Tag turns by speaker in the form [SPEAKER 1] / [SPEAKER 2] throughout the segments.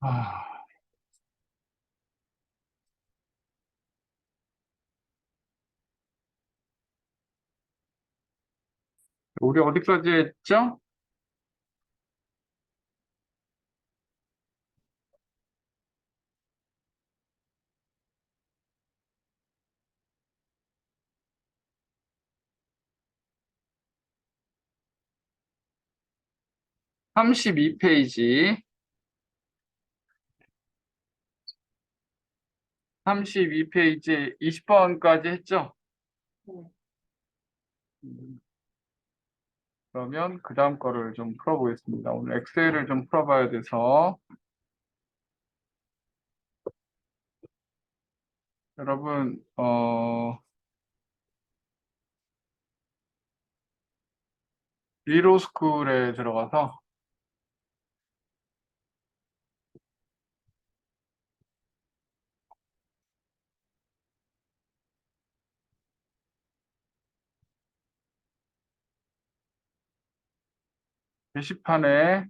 [SPEAKER 1] 아, 우리 어디까지 했죠? 32페이지. 32페이지 20번까지 했죠?
[SPEAKER 2] 네.
[SPEAKER 1] 그러면 그 다음 거를 좀 풀어보겠습니다. 오늘 엑셀을 좀 풀어봐야 돼서. 여러분, 리로스쿨에 들어가서 게시판에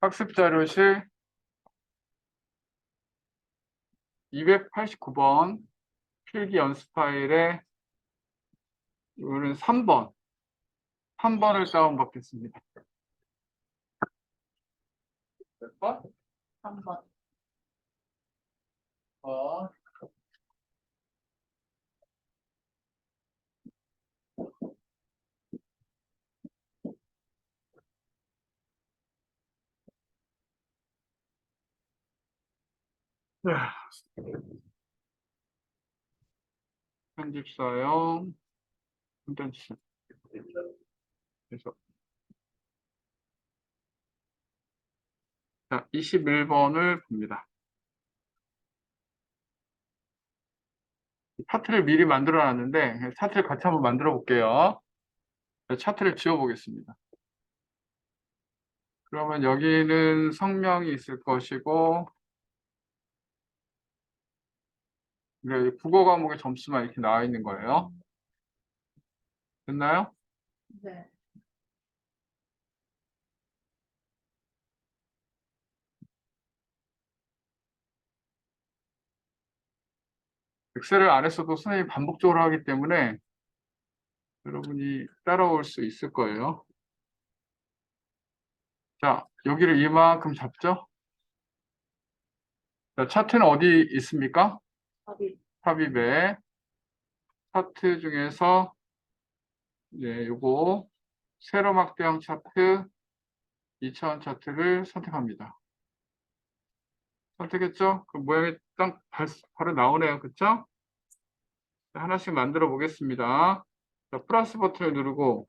[SPEAKER 1] 학습자료실 289번 필기 연습 파일에 오늘은 3번을 다운받겠습니다. 몇 번?
[SPEAKER 2] 3번.
[SPEAKER 1] 번. 편집 사용 콘텐츠. 그래서 자, 21번을 봅니다. 차트를 미리 만들어 놨는데 차트를 같이 한번 만들어 볼게요. 차트를 지워 보겠습니다. 그러면 여기는 성명이 있을 것이고 국어 과목의 점수만 이렇게 나와 있는 거예요. 됐나요?
[SPEAKER 2] 네.
[SPEAKER 1] 엑셀을 안 했어도 선생님이 반복적으로 하기 때문에 여러분이 따라올 수 있을 거예요. 자, 여기를 이만큼 잡죠? 자, 차트는 어디 있습니까?
[SPEAKER 2] 합의.
[SPEAKER 1] 삽입에 차트 중에서 요거 세로 막대형 차트 2차원 차트를 선택합니다. 선택했죠? 그 모양이 딱 바로 나오네요. 그쵸? 자, 하나씩 만들어 보겠습니다. 자, 플러스 버튼을 누르고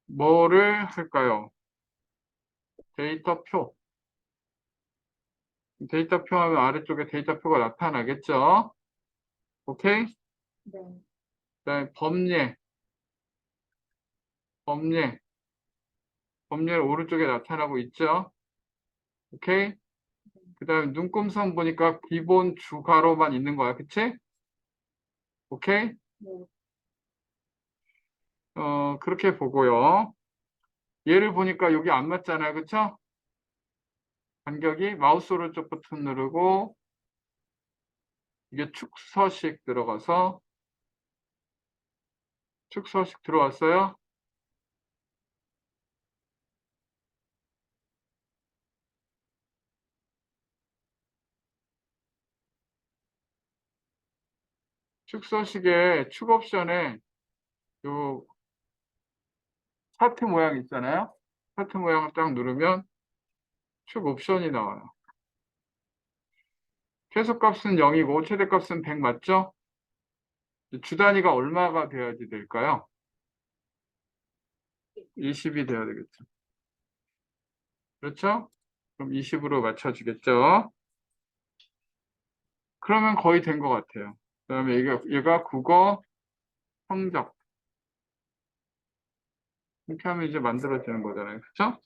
[SPEAKER 1] 뭐를 할까요? 데이터표. 데이터표 하면 아래쪽에 데이터표가 나타나겠죠? 오케이?
[SPEAKER 2] 네.
[SPEAKER 1] 그다음에 범례. 범례는 오른쪽에 나타나고 있죠? 오케이? 그 다음에 눈금선 보니까 기본 주가로만 있는 거야. 그치? 오케이?
[SPEAKER 2] 네.
[SPEAKER 1] 그렇게 보고요. 얘를 보니까 여기 안 맞잖아요. 그쵸? 간격이 마우스 오른쪽 버튼 누르고 이게 축서식 들어가서 축서식 들어왔어요. 축서식의 축 옵션에 요 차트 모양 있잖아요. 차트 모양을 딱 누르면 축 옵션이 나와요. 최소값은 0이고 최대값은 100 맞죠? 주 단위가 얼마가 돼야지 될까요? 20이 돼야 되겠죠. 그렇죠? 그럼 20으로 맞춰주겠죠? 그러면 거의 된 것 같아요. 그 다음에 얘가 국어 성적. 이렇게 하면 이제 만들어지는 거잖아요. 그렇죠?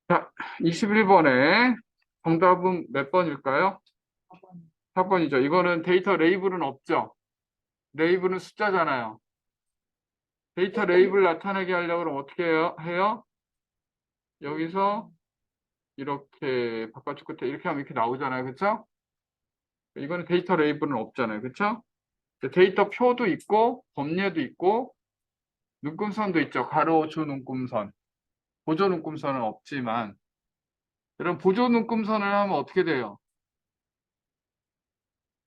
[SPEAKER 1] 자, 21번에 정답은 몇 번일까요?
[SPEAKER 2] 4번.
[SPEAKER 1] 4번이죠. 이거는 데이터 레이블은 없죠. 레이블은 숫자잖아요. 데이터 레이블 나타나게 하려고 그러면 어떻게 해요? 여기서 이렇게 바깥쪽 끝에 이렇게 하면 이렇게 나오잖아요. 그쵸? 이거는 데이터 레이블은 없잖아요. 그쵸? 데이터 표도 있고 범례도 있고 눈금선도 있죠. 가로, 주, 눈금선. 보조 눈금선은 없지만 여러분 보조 눈금선을 하면 어떻게 돼요?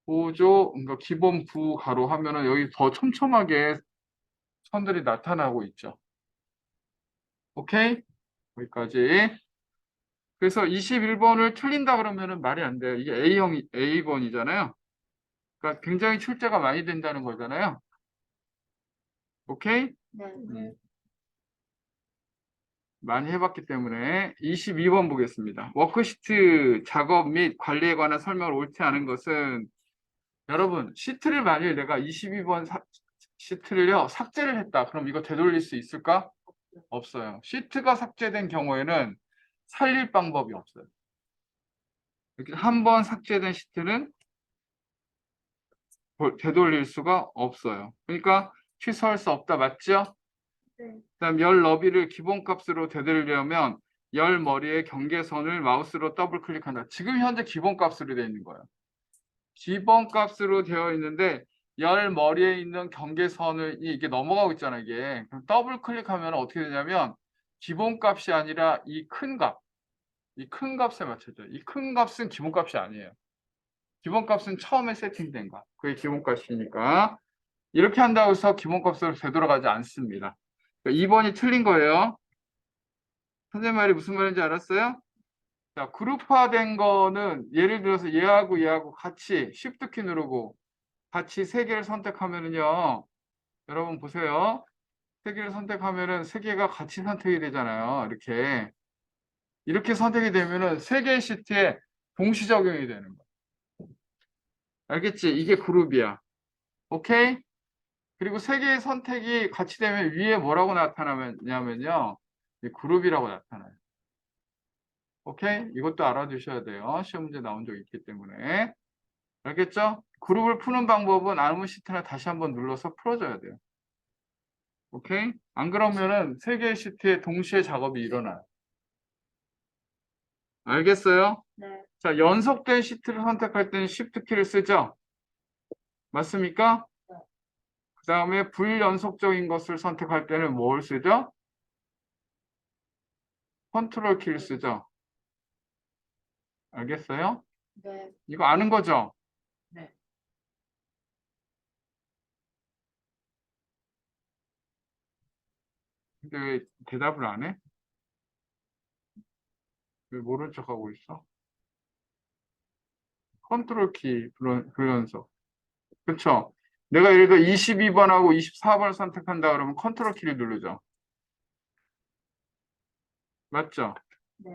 [SPEAKER 1] 보조, 그러니까 기본 부 가로 하면은 여기 더 촘촘하게 선들이 나타나고 있죠. 오케이? 여기까지. 그래서 21번을 틀린다 그러면은 말이 안 돼요. 이게 A번이잖아요. 그러니까 굉장히 출제가 많이 된다는 거잖아요. 오케이?
[SPEAKER 2] 네.
[SPEAKER 1] 많이 해봤기 때문에 22번 보겠습니다. 워크시트 작업 및 관리에 관한 설명을 옳지 않은 것은 여러분 시트를 만일 내가 22번 시트를요 삭제를 했다. 그럼 이거 되돌릴 수 있을까? 없어요. 시트가 삭제된 경우에는 살릴 방법이 없어요. 이렇게 한 번 삭제된 시트는 되돌릴 수가 없어요. 그러니까 취소할 수 없다. 맞죠?
[SPEAKER 2] 네.
[SPEAKER 1] 그다음 열 너비를 기본값으로 되돌리려면 열 머리의 경계선을 마우스로 더블 클릭한다. 지금 현재 기본값으로 되어 있는 거예요. 기본값으로 되어 있는데 열 머리에 있는 경계선을 이게 넘어가고 있잖아요. 이게 그럼 더블 클릭하면 어떻게 되냐면 기본값이 아니라 이 큰 값, 이 큰 값에 맞춰져. 이 큰 값은 기본값이 아니에요. 기본값은 처음에 세팅된 거. 그게 기본값이니까 이렇게 한다고 해서 기본값으로 되돌아가지 않습니다. 2번이 틀린 거예요. 선생님 말이 무슨 말인지 알았어요? 자, 그룹화된 거는 예를 들어서 얘하고 같이 Shift 키 누르고 같이 세 개를 선택하면은요. 여러분 보세요. 세 개를 선택하면은 세 개가 같이 선택이 되잖아요. 이렇게 선택이 되면은 세 개의 시트에 동시 적용이 되는 거야. 알겠지? 이게 그룹이야. 오케이? 그리고 세 개의 선택이 같이 되면 위에 뭐라고 나타나냐면요. 그룹이라고 나타나요. 오케이? 이것도 알아두셔야 돼요. 시험 문제 나온 적 있기 때문에. 알겠죠? 그룹을 푸는 방법은 아무 시트나 다시 한번 눌러서 풀어줘야 돼요. 오케이? 안 그러면은 세 개의 시트에 동시에 작업이 일어나요. 알겠어요?
[SPEAKER 2] 네.
[SPEAKER 1] 자, 연속된 시트를 선택할 때는 Shift 키를 쓰죠? 맞습니까?
[SPEAKER 2] 네.
[SPEAKER 1] 그 다음에 불연속적인 것을 선택할 때는 뭘 쓰죠? 컨트롤 키를 쓰죠? 알겠어요?
[SPEAKER 2] 네.
[SPEAKER 1] 이거 아는 거죠?
[SPEAKER 2] 네.
[SPEAKER 1] 근데 왜 대답을 안 해? 왜 모른 척하고 있어? 컨트롤 키 불연속. 그쵸? 내가 예를 들어 22번하고 24번을 선택한다 그러면 컨트롤 키를 누르죠. 맞죠?
[SPEAKER 2] 네.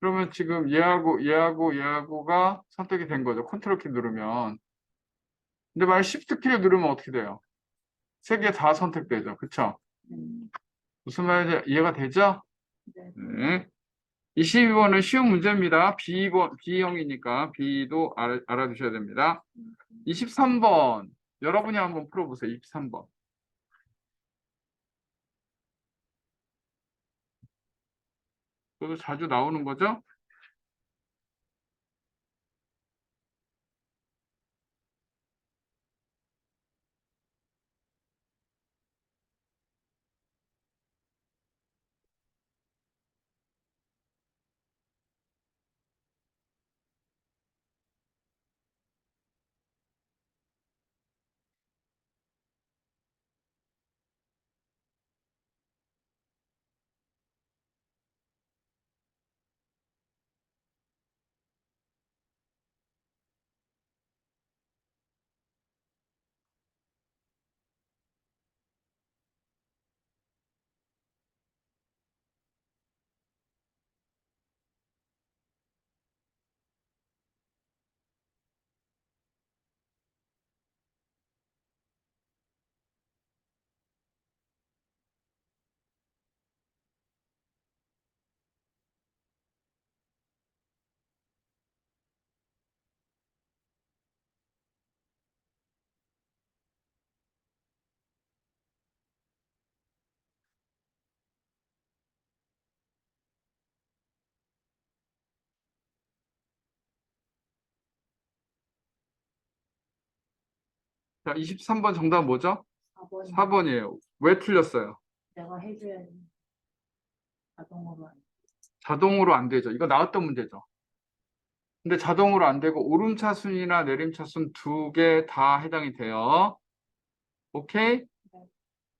[SPEAKER 1] 그러면 지금 얘하고가 선택이 된 거죠. 컨트롤 키 누르면. 근데 만약 Shift 키를 누르면 어떻게 돼요? 세 개 다 선택되죠. 그쵸? 무슨 말인지 이해가 되죠?
[SPEAKER 2] 네.
[SPEAKER 1] 네. 22번은 쉬운 문제입니다. B형이니까 B도 알아두셔야 됩니다. 23번. 여러분이 한번 풀어보세요. 23번. 저도 자주 나오는 거죠? 자, 23번 정답 뭐죠?
[SPEAKER 2] 4번.
[SPEAKER 1] 4번이에요. 왜 틀렸어요?
[SPEAKER 2] 내가 해줘야지. 자동으로 안 돼.
[SPEAKER 1] 자동으로 안 되죠. 이거 나왔던 문제죠. 근데 자동으로 안 되고 오름차순이나 내림차순 두 개 다 해당이 돼요. 오케이?
[SPEAKER 2] 네.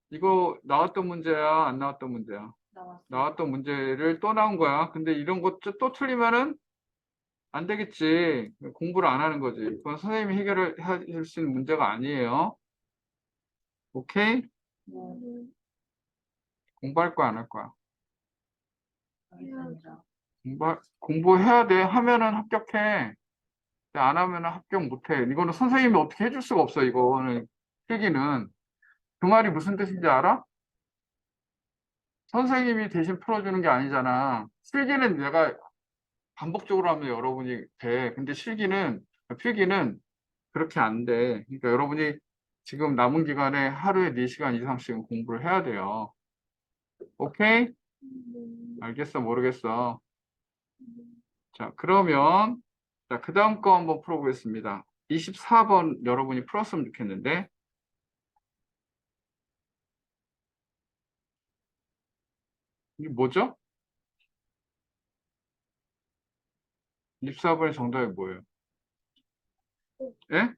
[SPEAKER 1] 이거 나왔던 문제야, 안 나왔던 문제야?
[SPEAKER 2] 나왔어.
[SPEAKER 1] 나왔던 문제를 또 나온 거야. 근데 이런 것 또 틀리면은 안 되겠지. 공부를 안 하는 거지. 그건 선생님이 해결을 해줄 수 있는 문제가 아니에요. 오케이?
[SPEAKER 2] 네.
[SPEAKER 1] 공부할 거야, 안 할 거야?
[SPEAKER 2] 알겠습니다.
[SPEAKER 1] 공부해야 돼. 하면은 합격해. 근데 안 하면은 합격 못 해. 이거는 선생님이 어떻게 해줄 수가 없어, 이거는. 필기는. 그 말이 무슨 뜻인지 알아? 선생님이 대신 풀어주는 게 아니잖아. 필기는 내가 반복적으로 하면 여러분이 돼. 근데 필기는 그렇게 안 돼. 그러니까 여러분이 지금 남은 기간에 하루에 4시간 이상씩은 공부를 해야 돼요. 오케이? 알겠어, 모르겠어. 자, 그러면, 자, 그 다음 거 한번 풀어보겠습니다. 24번 여러분이 풀었으면 좋겠는데. 이게 뭐죠? 24번의 정답이 뭐예요? 예?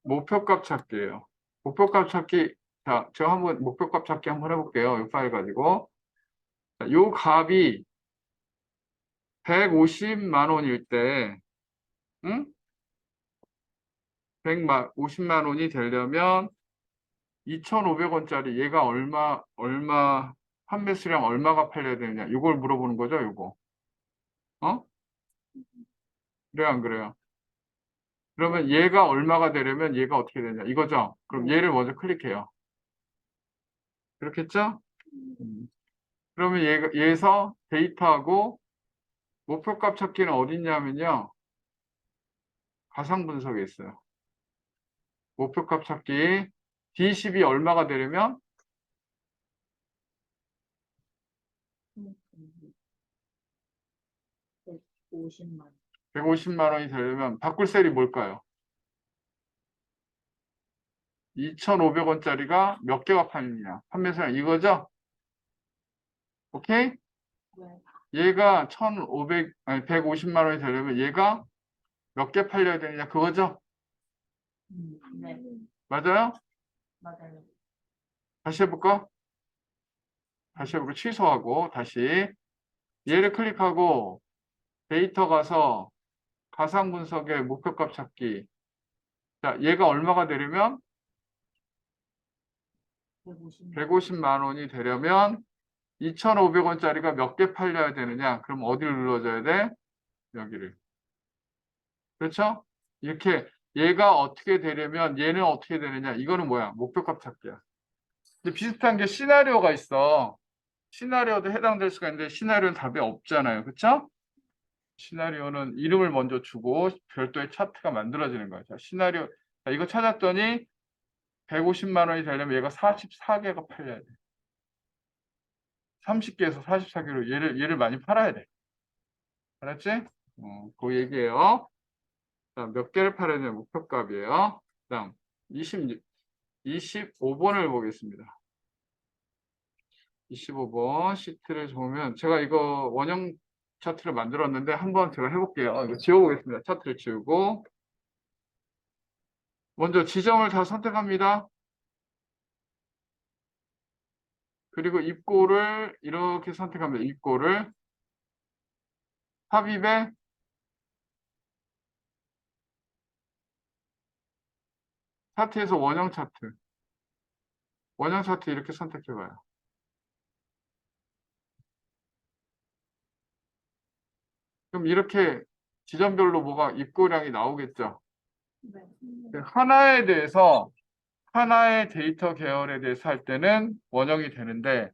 [SPEAKER 1] 목표값 찾기예요. 목표값 찾기. 자, 제가 한번 목표값 찾기 한번 해볼게요. 이 파일 가지고. 자, 요 값이 150만 원일 때, 응? 150만 원이 되려면 2,500원짜리 얘가 얼마, 판매 수량 얼마가 팔려야 되느냐. 이걸 물어보는 거죠, 이거. 어? 그래요, 안 그래요? 그러면 얘가 얼마가 되려면 얘가 어떻게 되냐. 이거죠? 그럼 얘를 먼저 클릭해요. 그렇겠죠? 그러면 얘에서 데이터하고 목표값 찾기는 어디 있냐면요. 가상 분석에 있어요. 목표값 찾기. D10이 얼마가 되려면
[SPEAKER 2] 150만.
[SPEAKER 1] 150만 원이 되려면 바꿀 셀이 뭘까요? 2,500원짜리가 몇 개가 팔리냐. 판매수량 이거죠? 오케이?
[SPEAKER 2] 네.
[SPEAKER 1] 얘가 150만 원이 되려면 얘가 몇 개 팔려야 되느냐. 그거죠?
[SPEAKER 2] 네.
[SPEAKER 1] 맞아요?
[SPEAKER 2] 맞아요.
[SPEAKER 1] 다시 해볼까? 다시 해보고 취소하고 다시 얘를 클릭하고 데이터 가서 가상 분석의 목표값 찾기. 자, 얘가 얼마가 되려면 150만 원이 되려면 2,500원짜리가 몇 개 팔려야 되느냐? 그럼 어디를 눌러줘야 돼? 여기를. 그렇죠? 이렇게 얘가 어떻게 되려면 얘는 어떻게 되느냐? 이거는 뭐야? 목표값 찾기야. 근데 비슷한 게 시나리오가 있어. 시나리오도 해당될 수가 있는데 시나리오는 답이 없잖아요. 그렇죠? 시나리오는 이름을 먼저 주고 별도의 차트가 만들어지는 거예요. 자, 시나리오. 자, 이거 찾았더니 150만 원이 되려면 얘가 44개가 팔려야 돼. 30개에서 44개로 얘를 많이 팔아야 돼. 알았지? 그 얘기예요. 자, 몇 개를 팔아야 되는 목표값이에요. 그다음 25번을 보겠습니다. 25번 시트를 보면 제가 이거 원형 차트를 만들었는데 한번 제가 해볼게요. 이거 지워보겠습니다. 차트를 지우고 먼저 지점을 다 선택합니다. 그리고 입고를 이렇게 선택합니다. 입고를 삽입에 차트에서 원형 차트 이렇게 선택해봐요. 그럼 이렇게 지점별로 뭐가 입고량이 나오겠죠.
[SPEAKER 2] 네.
[SPEAKER 1] 하나의 데이터 계열에 대해서 할 때는 원형이 되는데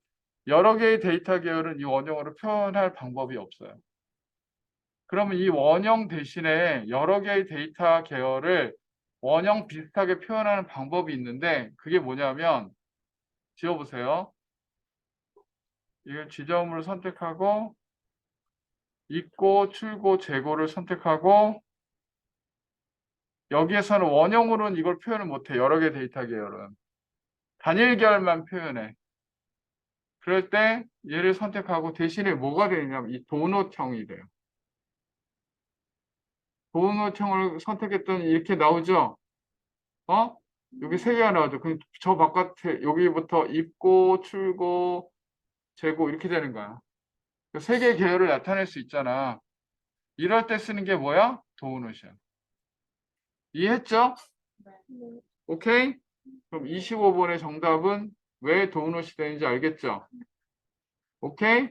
[SPEAKER 1] 여러 개의 데이터 계열은 이 원형으로 표현할 방법이 없어요. 그러면 이 원형 대신에 여러 개의 데이터 계열을 원형 비슷하게 표현하는 방법이 있는데 그게 뭐냐면 지워보세요. 이걸 지점을 선택하고 입고, 출고, 재고를 선택하고 여기에서는 원형으로는 이걸 표현을 못해. 여러 개 데이터 계열은. 단일 계열만 표현해. 그럴 때 얘를 선택하고 대신에 뭐가 되냐면 이 도넛형이 돼요. 도넛형을 선택했더니 이렇게 나오죠? 어? 여기 세 개가 나오죠. 그럼 저 바깥에 여기부터 입고, 출고, 재고 이렇게 되는 거야. 세 개의 계열을 나타낼 수 있잖아. 이럴 때 쓰는 게 뭐야? 도넛이야. 이해했죠?
[SPEAKER 2] 네.
[SPEAKER 1] 오케이? 그럼 25번의 정답은 왜 도넛이 되는지 알겠죠? 오케이?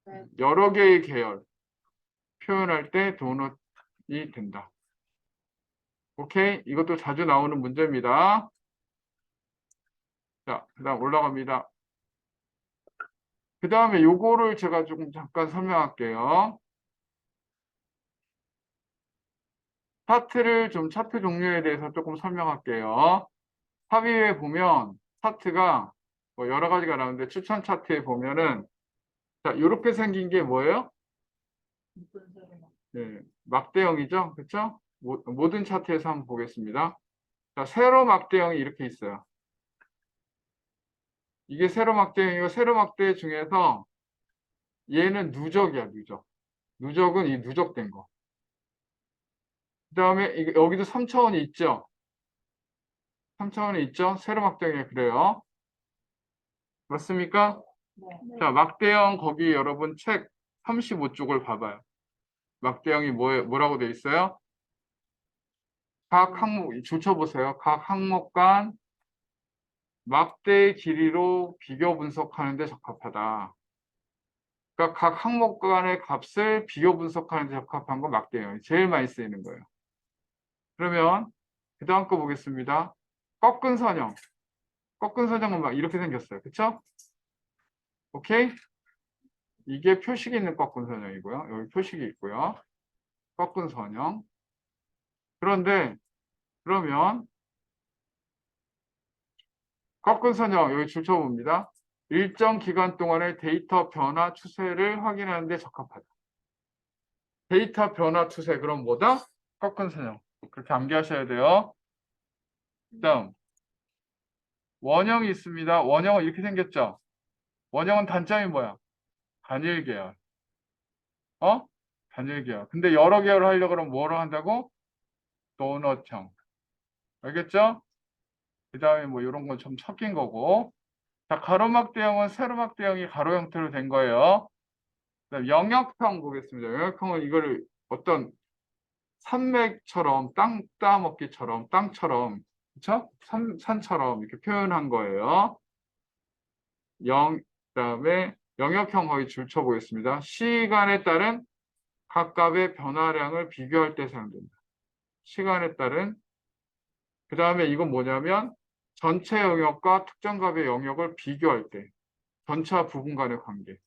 [SPEAKER 2] 네.
[SPEAKER 1] 여러 개의 계열 표현할 때 도넛이 된다. 오케이? 이것도 자주 나오는 문제입니다. 자, 그 다음 올라갑니다. 그 다음에 요거를 제가 조금 잠깐 설명할게요. 차트 종류에 대해서 조금 설명할게요. 합의에 보면 차트가 뭐 여러 가지가 나오는데 추천 차트에 보면은 자, 이렇게 생긴 게 뭐예요?
[SPEAKER 2] 묶은 세로 막.
[SPEAKER 1] 네, 막대형이죠. 그렇죠? 모든 차트에서 한번 보겠습니다. 자, 세로 막대형이 이렇게 있어요. 이게 세로 막대형이고 세로 막대 중에서 얘는 누적이야, 누적. 누적은 이 누적된 거. 그 다음에 여기도 3차원이 있죠. 3차원이 있죠. 세로 막대형이 그래요. 맞습니까?
[SPEAKER 2] 네.
[SPEAKER 1] 자, 막대형 거기 여러분 책 35쪽을 봐봐요. 막대형이 뭐라고 돼 있어요? 각 항목, 줄쳐보세요. 각 항목 간 막대의 길이로 비교 분석하는 데 적합하다. 그러니까 각 항목 간의 값을 비교 분석하는 데 적합한 건 막대형이 제일 많이 쓰이는 거예요. 그러면 그 다음 거 보겠습니다. 꺾은 선형. 꺾은 선형은 막 이렇게 생겼어요. 그쵸? 오케이? 이게 표식이 있는 꺾은 선형이고요. 여기 표식이 있고요. 꺾은 선형. 그런데 그러면 꺾은 선형 여기 줄쳐봅니다. 일정 기간 동안의 데이터 변화 추세를 확인하는 데 적합하다. 데이터 변화 추세 그럼 뭐다? 꺾은 선형. 그렇게 암기하셔야 돼요. 다음 원형이 있습니다. 원형은 이렇게 생겼죠. 원형은 단점이 뭐야? 단일 계열. 단일 계열. 근데 여러 계열을 하려고 그러면 뭐로 한다고? 도넛형. 알겠죠? 그 다음에 뭐 이런 건 좀 섞인 거고. 자, 가로막 대형은 세로막 대형이 가로 형태로 된 거예요. 그다음 영역형 보겠습니다. 영역형은 이거를 어떤 산맥처럼 땅 따먹기처럼 땅처럼 그쵸? 산처럼 이렇게 표현한 거예요. 그다음에 영역형 거기 줄쳐 보겠습니다. 시간에 따른 각각의 변화량을 비교할 때 사용된다. 시간에 따른 그 다음에 이건 뭐냐면 전체 영역과 특정 값의 영역을 비교할 때 전체와 부분 간의 관계.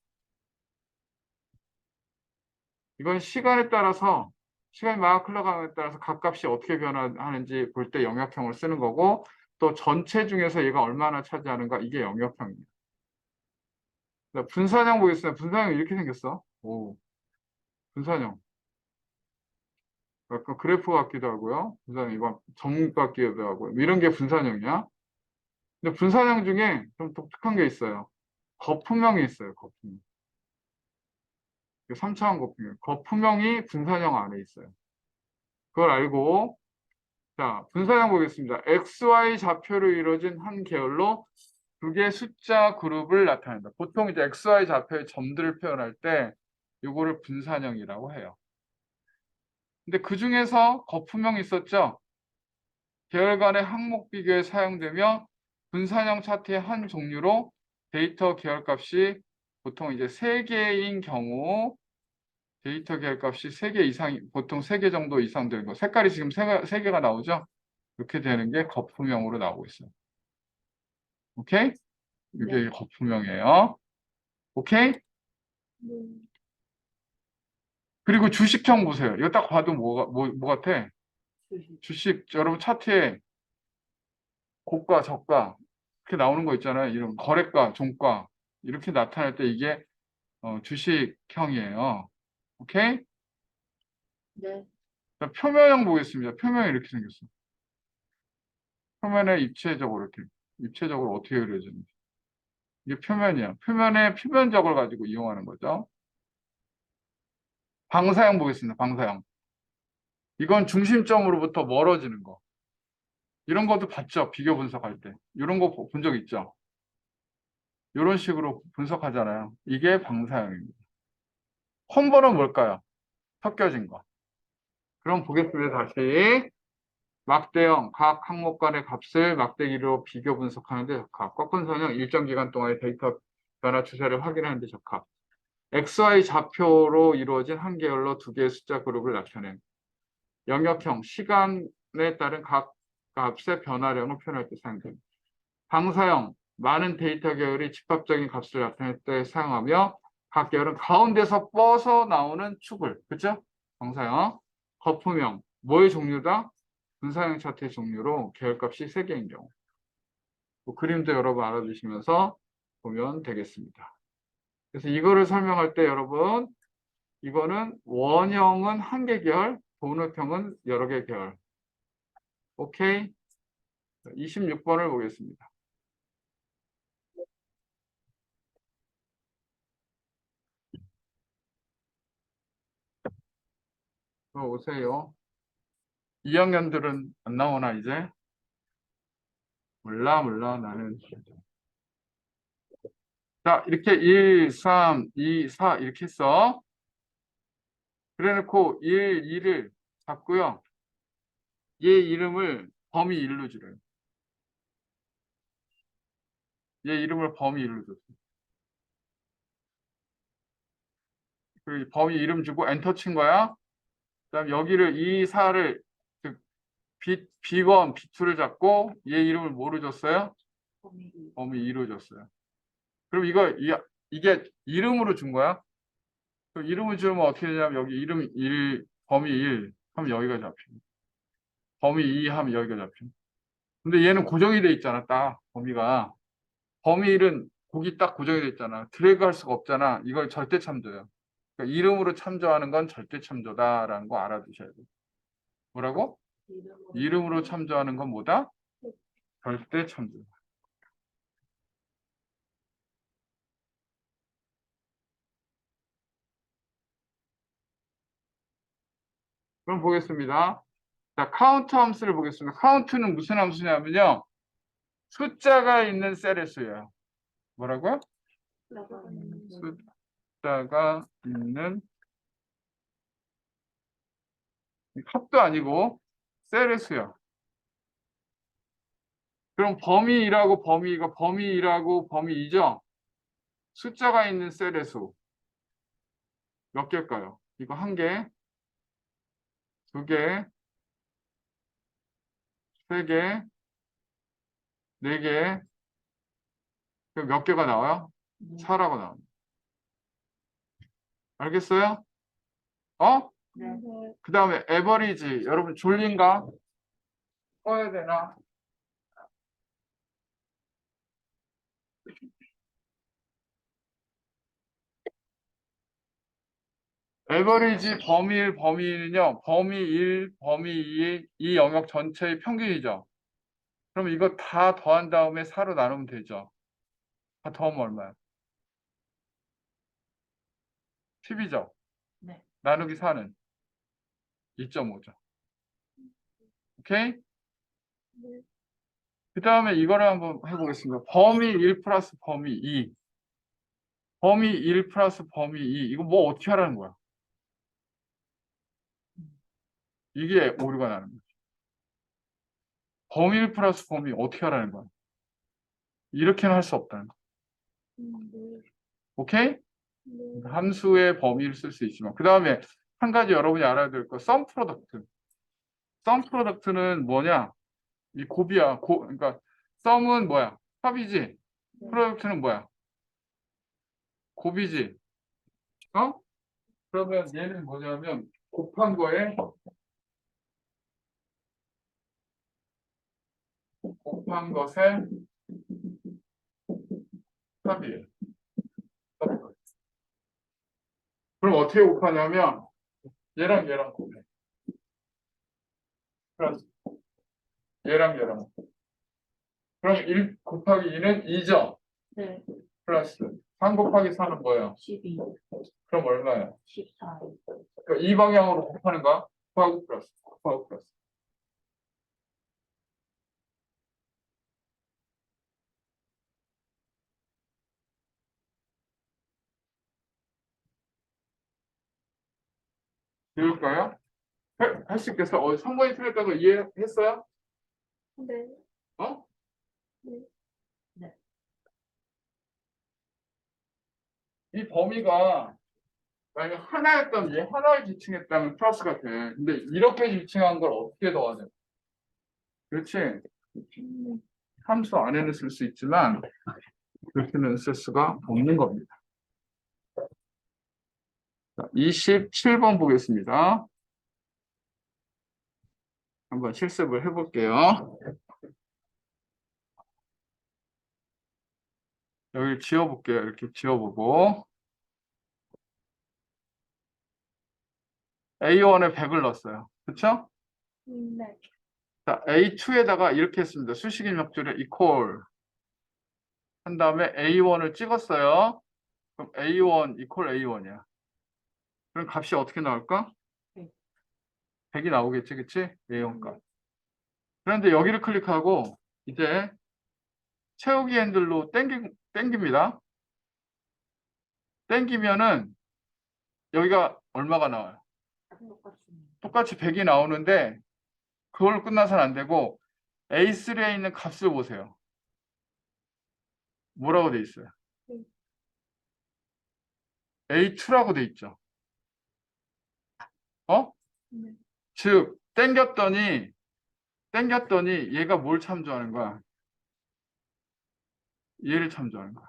[SPEAKER 1] 이건 시간에 따라서 시간이 막 흘러가는 데 따라서 각값이 어떻게 변화하는지 볼 때 영역형을 쓰는 거고 또 전체 중에서 얘가 얼마나 차지하는가 이게 영역형입니다. 분산형 보겠습니다. 분산형 이렇게 생겼어. 오, 분산형. 약간 그래프 같기도 하고요. 분산형 이건 점 같기도 하고요. 이런 게 분산형이야. 근데 분산형 중에 좀 독특한 게 있어요. 거품형이 있어요. 거품형. 3차원 거품형. 거품형이 분산형 안에 있어요. 그걸 알고 자, 분산형 보겠습니다. XY 좌표로 이루어진 한 계열로 두 개의 숫자 그룹을 나타낸다. 보통 이제 XY 좌표의 점들을 표현할 때 이거를 분산형이라고 해요. 근데 그 중에서 거품형이 있었죠. 계열 간의 항목 비교에 사용되며 분산형 차트의 한 종류로 데이터 계열값이 보통 이제 3개인 경우 데이터 계열값이 3개 이상, 보통 3개 정도 이상 되는 거. 색깔이 지금 3개가 나오죠? 이렇게 되는 게 거품형으로 나오고 있어요. 오케이? 이게
[SPEAKER 2] 네.
[SPEAKER 1] 거품형이에요. 오케이?
[SPEAKER 2] 네.
[SPEAKER 1] 그리고 주식형 보세요. 이거 딱 봐도 뭐 같아?
[SPEAKER 2] 주식.
[SPEAKER 1] 주식, 여러분 차트에 고가, 저가 이렇게 나오는 거 있잖아요. 이런 거래가, 종가 이렇게 나타날 때 이게 주식형이에요. 오케이?
[SPEAKER 2] 네.
[SPEAKER 1] 자, 표면형 보겠습니다. 표면이 이렇게 생겼어. 표면에 입체적으로 이렇게 입체적으로 어떻게 그려지는지. 이게 표면이야. 표면의 표면적을 가지고 이용하는 거죠. 방사형 보겠습니다. 방사형. 이건 중심점으로부터 멀어지는 거. 이런 것도 봤죠? 비교 분석할 때. 이런 거 본 적 있죠? 이런 식으로 분석하잖아요. 이게 방사형입니다. 험벌은 뭘까요? 섞여진 거. 그럼 보겠습니다. 다시. 막대형, 각 항목 간의 값을 막대기로 비교 분석하는데 적합. 꺾은선형 일정 기간 동안의 데이터 변화 추세를 확인하는데 적합. XY 좌표로 이루어진 한 계열로 두 개의 숫자 그룹을 나타낸 영역형, 시간에 따른 각 값의 변화량을 표현할 때 사용됩니다. 방사형, 많은 데이터 계열이 집합적인 값을 나타낼 때 사용하며 각 계열은 가운데서 뻗어나오는 축을, 그죠? 방사형. 거품형, 뭐의 종류다? 분사형 차트의 종류로 계열값이 3개인 경우. 그림도 여러분 알아두시면서 보면 되겠습니다. 그래서 이거를 설명할 때 여러분, 이거는 원형은 한 개 계열, 도넛형은 여러 개 계열. 오케이? 26번을 보겠습니다. 오세요. 2학년들은 안 나오나 이제? 몰라 나는. 자, 이렇게 1, 3, 2, 4 이렇게 했어. 그래 놓고 1, 2를 잡고요. 얘 이름을 범위 1로 줄여요. 얘 이름을 범위 1로 줬어. 그 범위 이름 주고 엔터 친 거야. 그다음 여기를 2, 4를 B1, B2를 잡고 얘 이름을 뭐로 줬어요? 범위 2로 줬어요. 그럼 이게 이름으로 준 거야. 그럼 이름을 주면 어떻게 되냐면 여기 이름 1, 범위 1 하면 여기가 잡히고 범위 2 하면 여기가 잡히고. 근데 얘는 고정이 돼 있잖아. 딱 범위가. 범위 1은 거기 딱 고정이 돼 있잖아. 드래그 할 수가 없잖아. 이걸 절대 참조예요. 그러니까 이름으로 참조하는 건 절대 참조다라는 거 알아두셔야 돼요. 뭐라고? 이름으로 참조하는 건 뭐다? 절대 참조. 그럼 보겠습니다. 자, 카운트 함수를 보겠습니다. 카운트는 무슨 함수냐면요. 숫자가 있는 셀의 수예요. 뭐라고요? 숫자가 있는 합도 아니고 셀의 수야. 그럼 범위 1하고 범위 2가 범위 1하고 범위 2죠? 숫자가 있는 셀의 수. 몇 개일까요? 이거 한 개, 두 개, 세 개, 네 개. 그럼 몇 개가 나와요? 4라고 나옵니다. 알겠어요? 어?
[SPEAKER 2] 네.
[SPEAKER 1] 그 다음에 에버리지. 여러분 졸린가? 써야 되나? 에버리지 범위 1, 범위 2는요. 범위 1, 범위 2, 이 영역 전체의 평균이죠. 그럼 이거 다 더한 다음에 4로 나누면 되죠. 다 더하면 얼마야? 10이죠.
[SPEAKER 2] 네.
[SPEAKER 1] 나누기 4는 2.5죠. 오케이? 그 다음에 이거를 한번 해보겠습니다. 범위 1 플러스 범위 2. 범위 1 플러스 범위 2. 이거 뭐 어떻게 하라는 거야? 이게 오류가 나는 거야. 범위 1 플러스 범위 어떻게 하라는 거야? 이렇게는 할 수 없다는 거야. 오케이? 함수의 범위를 쓸 수 있지만. 그 다음에 한 가지 여러분이 알아야 될 거, 썸 프로덕트. 썸 프로덕트는 뭐냐? 이 곱이야. 그러니까 썸은 뭐야? 합이지. 프로덕트는 뭐야? 곱이지. 어? 그러면 얘는 뭐냐면 곱한 거에 곱한 것의 합이에요. 그럼 어떻게 곱하냐면 얘랑 얘랑 곱해. 플러스 얘랑 얘랑. 그럼 1 곱하기 2는 2죠?
[SPEAKER 2] 네.
[SPEAKER 1] 플러스 3 곱하기 4는 뭐예요?
[SPEAKER 2] 12,
[SPEAKER 1] 그럼 얼마예요?
[SPEAKER 2] 14.
[SPEAKER 1] 그러니까 이 방향으로 곱하는 거야? 곱하고 플러스, 곱하고 플러스. 배울까요? 할 수 있겠어? 3번이 틀렸다고 이해했어요?
[SPEAKER 2] 네.
[SPEAKER 1] 어?
[SPEAKER 2] 네. 네.
[SPEAKER 1] 이 범위가 만약에 하나였다면 얘 하나를 지칭했다면 플러스가 돼. 근데 이렇게 지칭한 걸 어떻게 더하냐? 그렇지? 함수 안에는 쓸 수 있지만 그렇게는 쓸 수가 없는 겁니다. 자, 27번 보겠습니다. 한번 실습을 해볼게요. 여기 지워볼게요. 이렇게 지워보고 A1에 100을 넣었어요. 그렇죠?
[SPEAKER 2] 네.
[SPEAKER 1] 자, A2에다가 이렇게 했습니다. 수식 입력줄에 equal 한 다음에 A1을 찍었어요. 그럼 A1 equal A1이야. 그럼 값이 어떻게 나올까?
[SPEAKER 2] 네.
[SPEAKER 1] 100이 나오겠지, 그치? A1 값. 그런데 여기를 클릭하고 이제 채우기 핸들로 땡깁니다. 땡기면은 여기가 얼마가 나와요? 똑같이 100이 나오는데 그걸로 끝나서는 안 되고 A3에 있는 값을 보세요. 뭐라고 돼 있어요? A2라고 돼 있죠. 어?
[SPEAKER 2] 네.
[SPEAKER 1] 즉 땡겼더니 얘가 뭘 참조하는 거야? 얘를 참조하는 거야.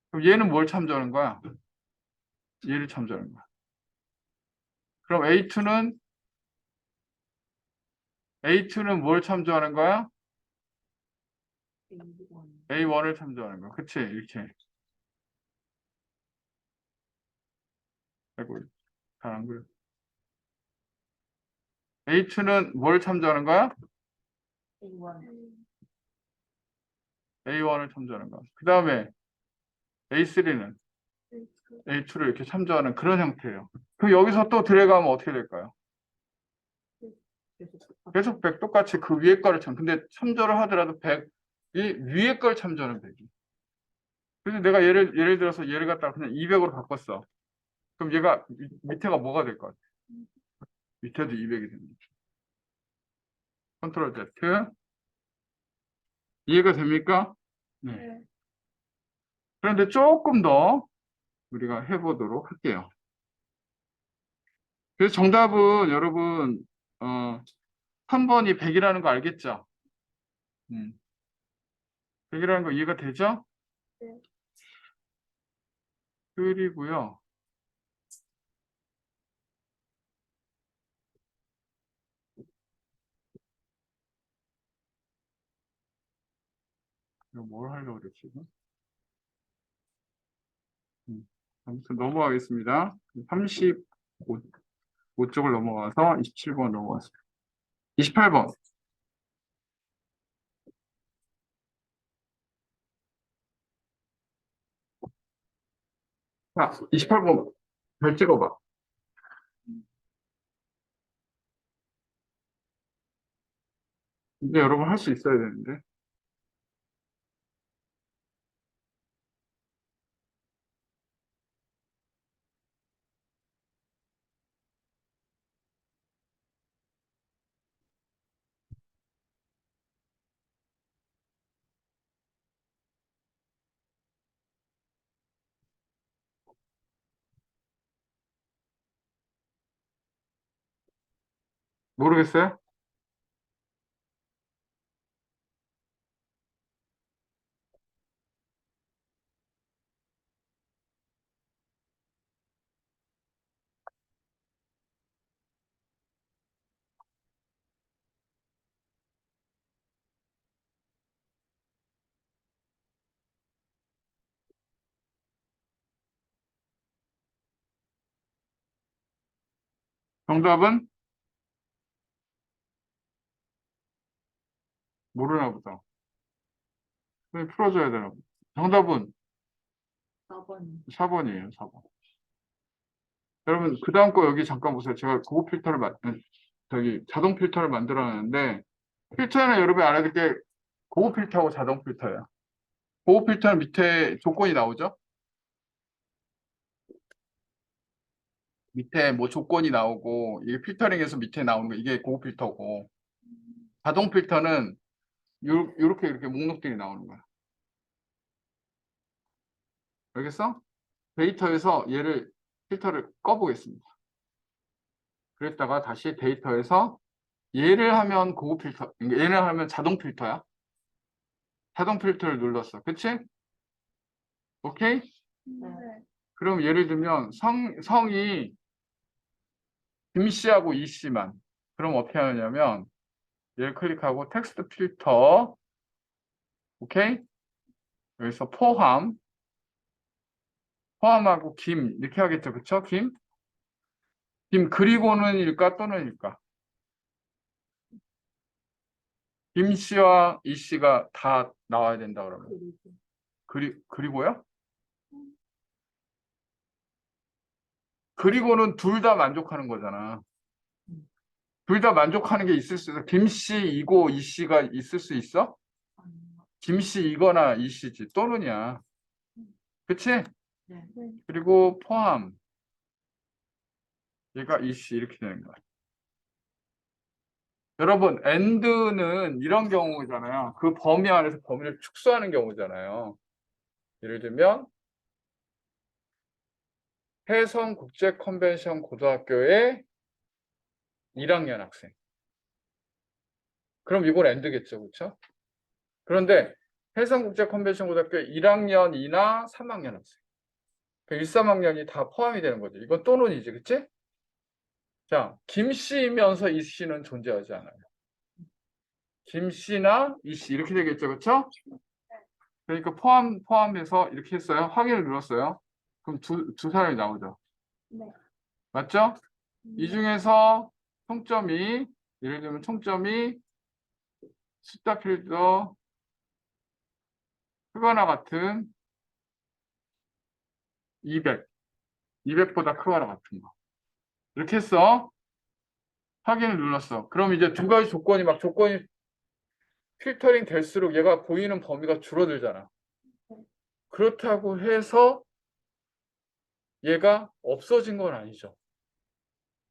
[SPEAKER 1] 그럼 얘는 뭘 참조하는 거야? 얘를 참조하는 거야. 그럼 A2는 뭘 참조하는 거야? A1을 참조하는 거야. 그치? 이렇게. 아이고, 잘 안 그려. A2는 뭘 참조하는 거야? A1을 참조하는 거야. 그 다음에 A3는 A2를 이렇게 참조하는 그런 형태예요. 그럼 여기서 또 들어가면 어떻게 될까요? 계속 100 똑같이 그 위에 거를 근데 참조를 하더라도 100이 위에 걸 참조하는 100이. 그래서 내가 예를 들어서 얘를 갖다가 그냥 200으로 바꿨어. 그럼 얘가 밑에가 뭐가 될 것 같아? 밑에도 200이 됩니다. 컨트롤 Z. 이해가 됩니까? 네.
[SPEAKER 2] 네.
[SPEAKER 1] 그런데 조금 더 우리가 해보도록 할게요. 그래서 정답은 여러분 3번이 100이라는 거 알겠죠? 100이라는 거 이해가 되죠?
[SPEAKER 2] 네.
[SPEAKER 1] 그리고요. 이거 뭘 하려고 그랬지? 아무튼 넘어가겠습니다. 35쪽을 넘어가서 27번 넘어갔습니다. 28번. 자, 28번 잘 찍어봐. 이제 여러분 할 수 있어야 되는데. 모르겠어요? 정답은 모르나 보다. 풀어줘야 되나? 정답은
[SPEAKER 2] 4번.
[SPEAKER 1] 4번이에요, 4번. 여러분, 그 다음 거 여기 잠깐 보세요. 제가 고급 필터를 저기 자동 필터를 만들어놨는데, 필터는 여러분이 알아야 될 게 고급 필터하고 자동 필터예요. 고급 필터는 밑에 조건이 나오죠? 밑에 뭐 조건이 나오고, 이게 필터링에서 밑에 나오는 거, 이게 고급 필터고, 자동 필터는 요렇게 이렇게 목록들이 나오는 거야. 알겠어? 데이터에서 얘를 필터를 꺼보겠습니다. 그랬다가 다시 데이터에서 얘를 하면 고급 필터, 얘를 하면 자동 필터야. 자동 필터를 눌렀어. 그치? 오케이?
[SPEAKER 2] 네.
[SPEAKER 1] 그럼 예를 들면 성이 김씨하고 이씨만. 그럼 어떻게 하느냐면 얘를 클릭하고 텍스트 필터. 오케이? 여기서 포함하고 김 이렇게 하겠죠. 그쵸? 김 그리고는 일까 또는 일까? 김씨와 이씨가 다 나와야 된다 그러면. 그리고요? 그리고는 둘 다 만족하는 거잖아. 둘 다 만족하는 게 있을 수 있어. 김씨 이고 이씨가 있을 수 있어? 김씨 이거나 이씨지. 또는이야. 그치?
[SPEAKER 2] 네.
[SPEAKER 1] 그리고 포함. 얘가 이씨 이렇게 되는 거야. 여러분, and는 이런 경우잖아요. 그 범위 안에서 범위를 축소하는 경우잖아요. 예를 들면 해성국제 컨벤션 고등학교의 1학년 학생. 그럼 이건 and겠죠. 그렇죠? 그런데 해성국제 컨벤션 고등학교 1학년이나 3학년 학생. 그 1, 3학년이 다 포함이 되는 거죠. 이건 또는이지. 그치? 자, 김씨이면서 이씨는 존재하지 않아요. 김씨나 이씨 이렇게 되겠죠. 그렇죠? 그러니까 포함해서 이렇게 했어요. 확인을 눌렀어요. 그럼 두 사람이 나오죠.
[SPEAKER 2] 네.
[SPEAKER 1] 맞죠? 이 중에서 총점이 예를 들면 총점이 숫자 필더 크거나 같은 200보다 크거나 같은 거. 이렇게 했어. 확인을 눌렀어. 그럼 이제 두 가지 조건이 필터링 될수록 얘가 보이는 범위가 줄어들잖아. 그렇다고 해서 얘가 없어진 건 아니죠.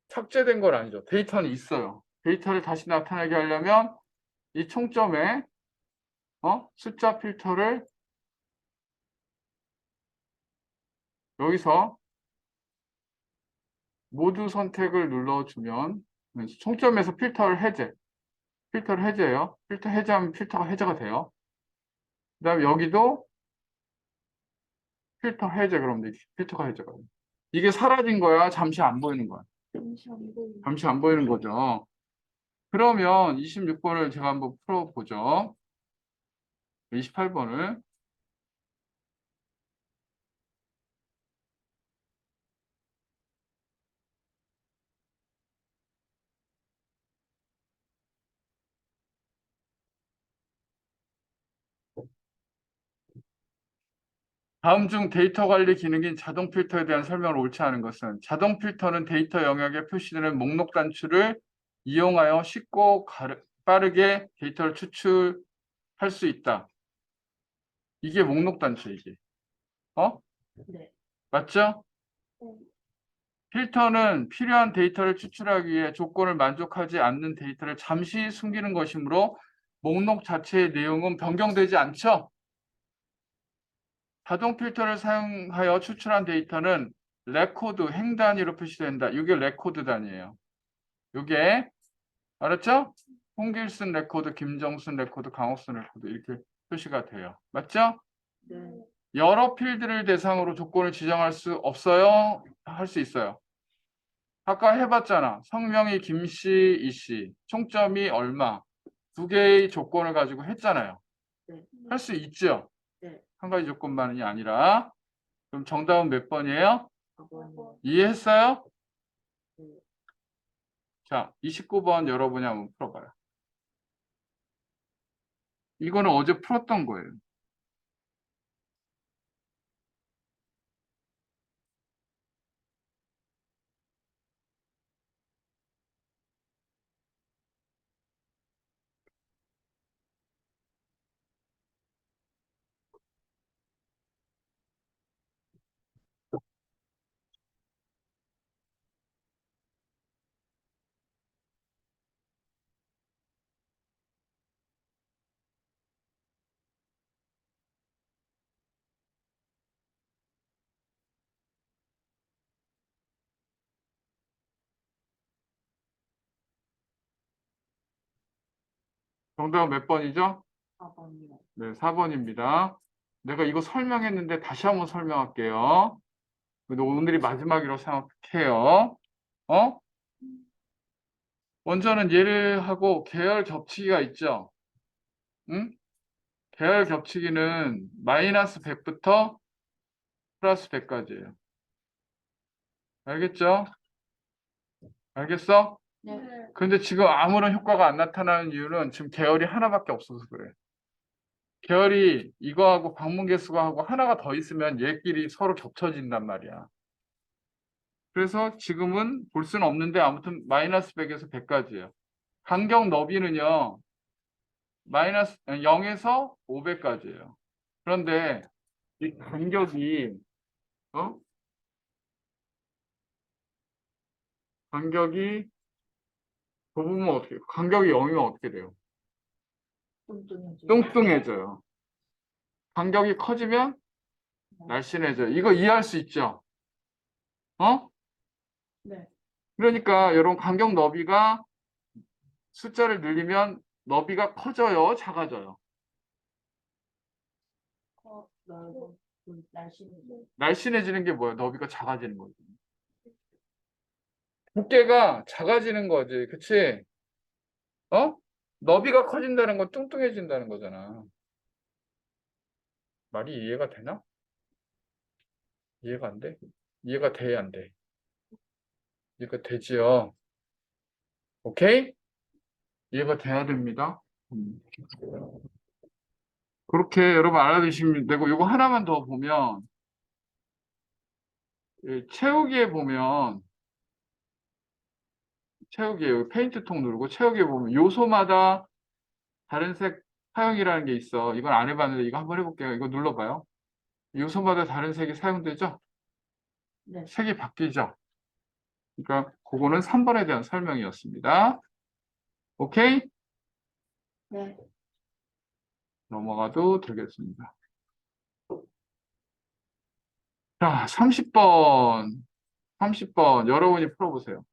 [SPEAKER 1] 삭제된 건 아니죠. 데이터는 있어요. 데이터를 다시 나타나게 하려면 이 총점에 숫자 필터를 여기서 모두 선택을 눌러주면 총점에서 필터를 해제해요. 필터 해제하면 필터가 해제가 돼요. 그 다음에 여기도 필터 해제 그러면 필터가 해제가 돼요. 이게 사라진 거야? 잠시 안 보이는 거야? 잠시 안 보이는 거죠. 그러면 26번을 제가 한번 풀어보죠. 28번을. 다음 중 데이터 관리 기능인 자동 필터에 대한 설명을 옳지 않은 것은 자동 필터는 데이터 영역에 표시되는 목록 단추를 이용하여 쉽고 빠르게 데이터를 추출할 수 있다. 이게 목록 단추 이게.
[SPEAKER 2] 네.
[SPEAKER 1] 맞죠? 필터는 필요한 데이터를 추출하기 위해 조건을 만족하지 않는 데이터를 잠시 숨기는 것이므로 목록 자체의 내용은 변경되지 않죠? 자동 필터를 사용하여 추출한 데이터는 레코드, 행 단위로 표시된다. 이게 레코드 단위예요. 이게 알았죠? 홍길순 레코드, 김정순 레코드, 강옥순 레코드 이렇게 표시가 돼요. 맞죠?
[SPEAKER 2] 네.
[SPEAKER 1] 여러 필드를 대상으로 조건을 지정할 수 없어요? 할 수 있어요. 아까 해봤잖아. 성명이 김씨, 이씨, 총점이 얼마. 두 개의 조건을 가지고 했잖아요.
[SPEAKER 2] 네.
[SPEAKER 1] 할 수 있죠?
[SPEAKER 2] 네.
[SPEAKER 1] 한 가지 조건만이 아니라. 그럼 정답은 몇 번이에요?
[SPEAKER 2] 4번.
[SPEAKER 1] 이해했어요?
[SPEAKER 2] 네.
[SPEAKER 1] 자, 29번 여러분이 한번 풀어봐요. 이거는 어제 풀었던 거예요. 정답은 몇 번이죠?
[SPEAKER 2] 4번이요.
[SPEAKER 1] 네, 4번입니다. 내가 이거 설명했는데 다시 한번 설명할게요. 근데 오늘이 마지막이라고 생각해요. 어? 먼저는 얘를 하고 계열 겹치기가 있죠. 응? 계열 겹치기는 마이너스 100부터 플러스 100까지예요. 알겠죠? 알겠어?
[SPEAKER 2] 네.
[SPEAKER 1] 근데 지금 아무런 효과가 안 나타나는 이유는 지금 계열이 하나밖에 없어서 그래. 계열이 이거하고 방문계수하고 하나가 더 있으면 얘끼리 서로 겹쳐진단 말이야. 그래서 지금은 볼 수는 없는데 아무튼 마이너스 100에서 100까지예요. 간격 너비는요. 마이너스 0에서 500까지예요. 그런데 이 간격이 어? 간격이 좁으면 어떻게 해요? 간격이 0이면 어떻게 돼요?
[SPEAKER 2] 뚱뚱해지.
[SPEAKER 1] 뚱뚱해져요. 간격이 커지면 날씬해져요. 이거 이해할 수 있죠? 어?
[SPEAKER 2] 네.
[SPEAKER 1] 그러니까 여러분 간격 너비가 숫자를 늘리면 너비가 커져요, 작아져요.
[SPEAKER 2] 넓어. 날씬해지.
[SPEAKER 1] 날씬해지는 게 뭐예요? 너비가 작아지는 거지. 두께가 작아지는 거지, 그치? 어? 너비가 커진다는 건 뚱뚱해진다는 거잖아. 말이 이해가 되나? 이해가 안 돼? 이해가 돼, 안 돼? 이해가 되지요? 오케이? 이해가 돼야 됩니다. 그렇게 여러분 알아두시면 되고, 이거 하나만 더 보면, 이 채우기에 보면, 채우기에 여기 페인트통 누르고, 채우기에 보면 요소마다 다른 색 사용이라는 게 있어. 이건 안 해봤는데, 이거 한번 해볼게요. 이거 눌러봐요. 요소마다 다른 색이 사용되죠?
[SPEAKER 2] 네.
[SPEAKER 1] 색이 바뀌죠? 그러니까 그거는 3번에 대한 설명이었습니다. 오케이?
[SPEAKER 2] 네.
[SPEAKER 1] 넘어가도 되겠습니다. 자, 30번. 30번. 여러분이 풀어보세요.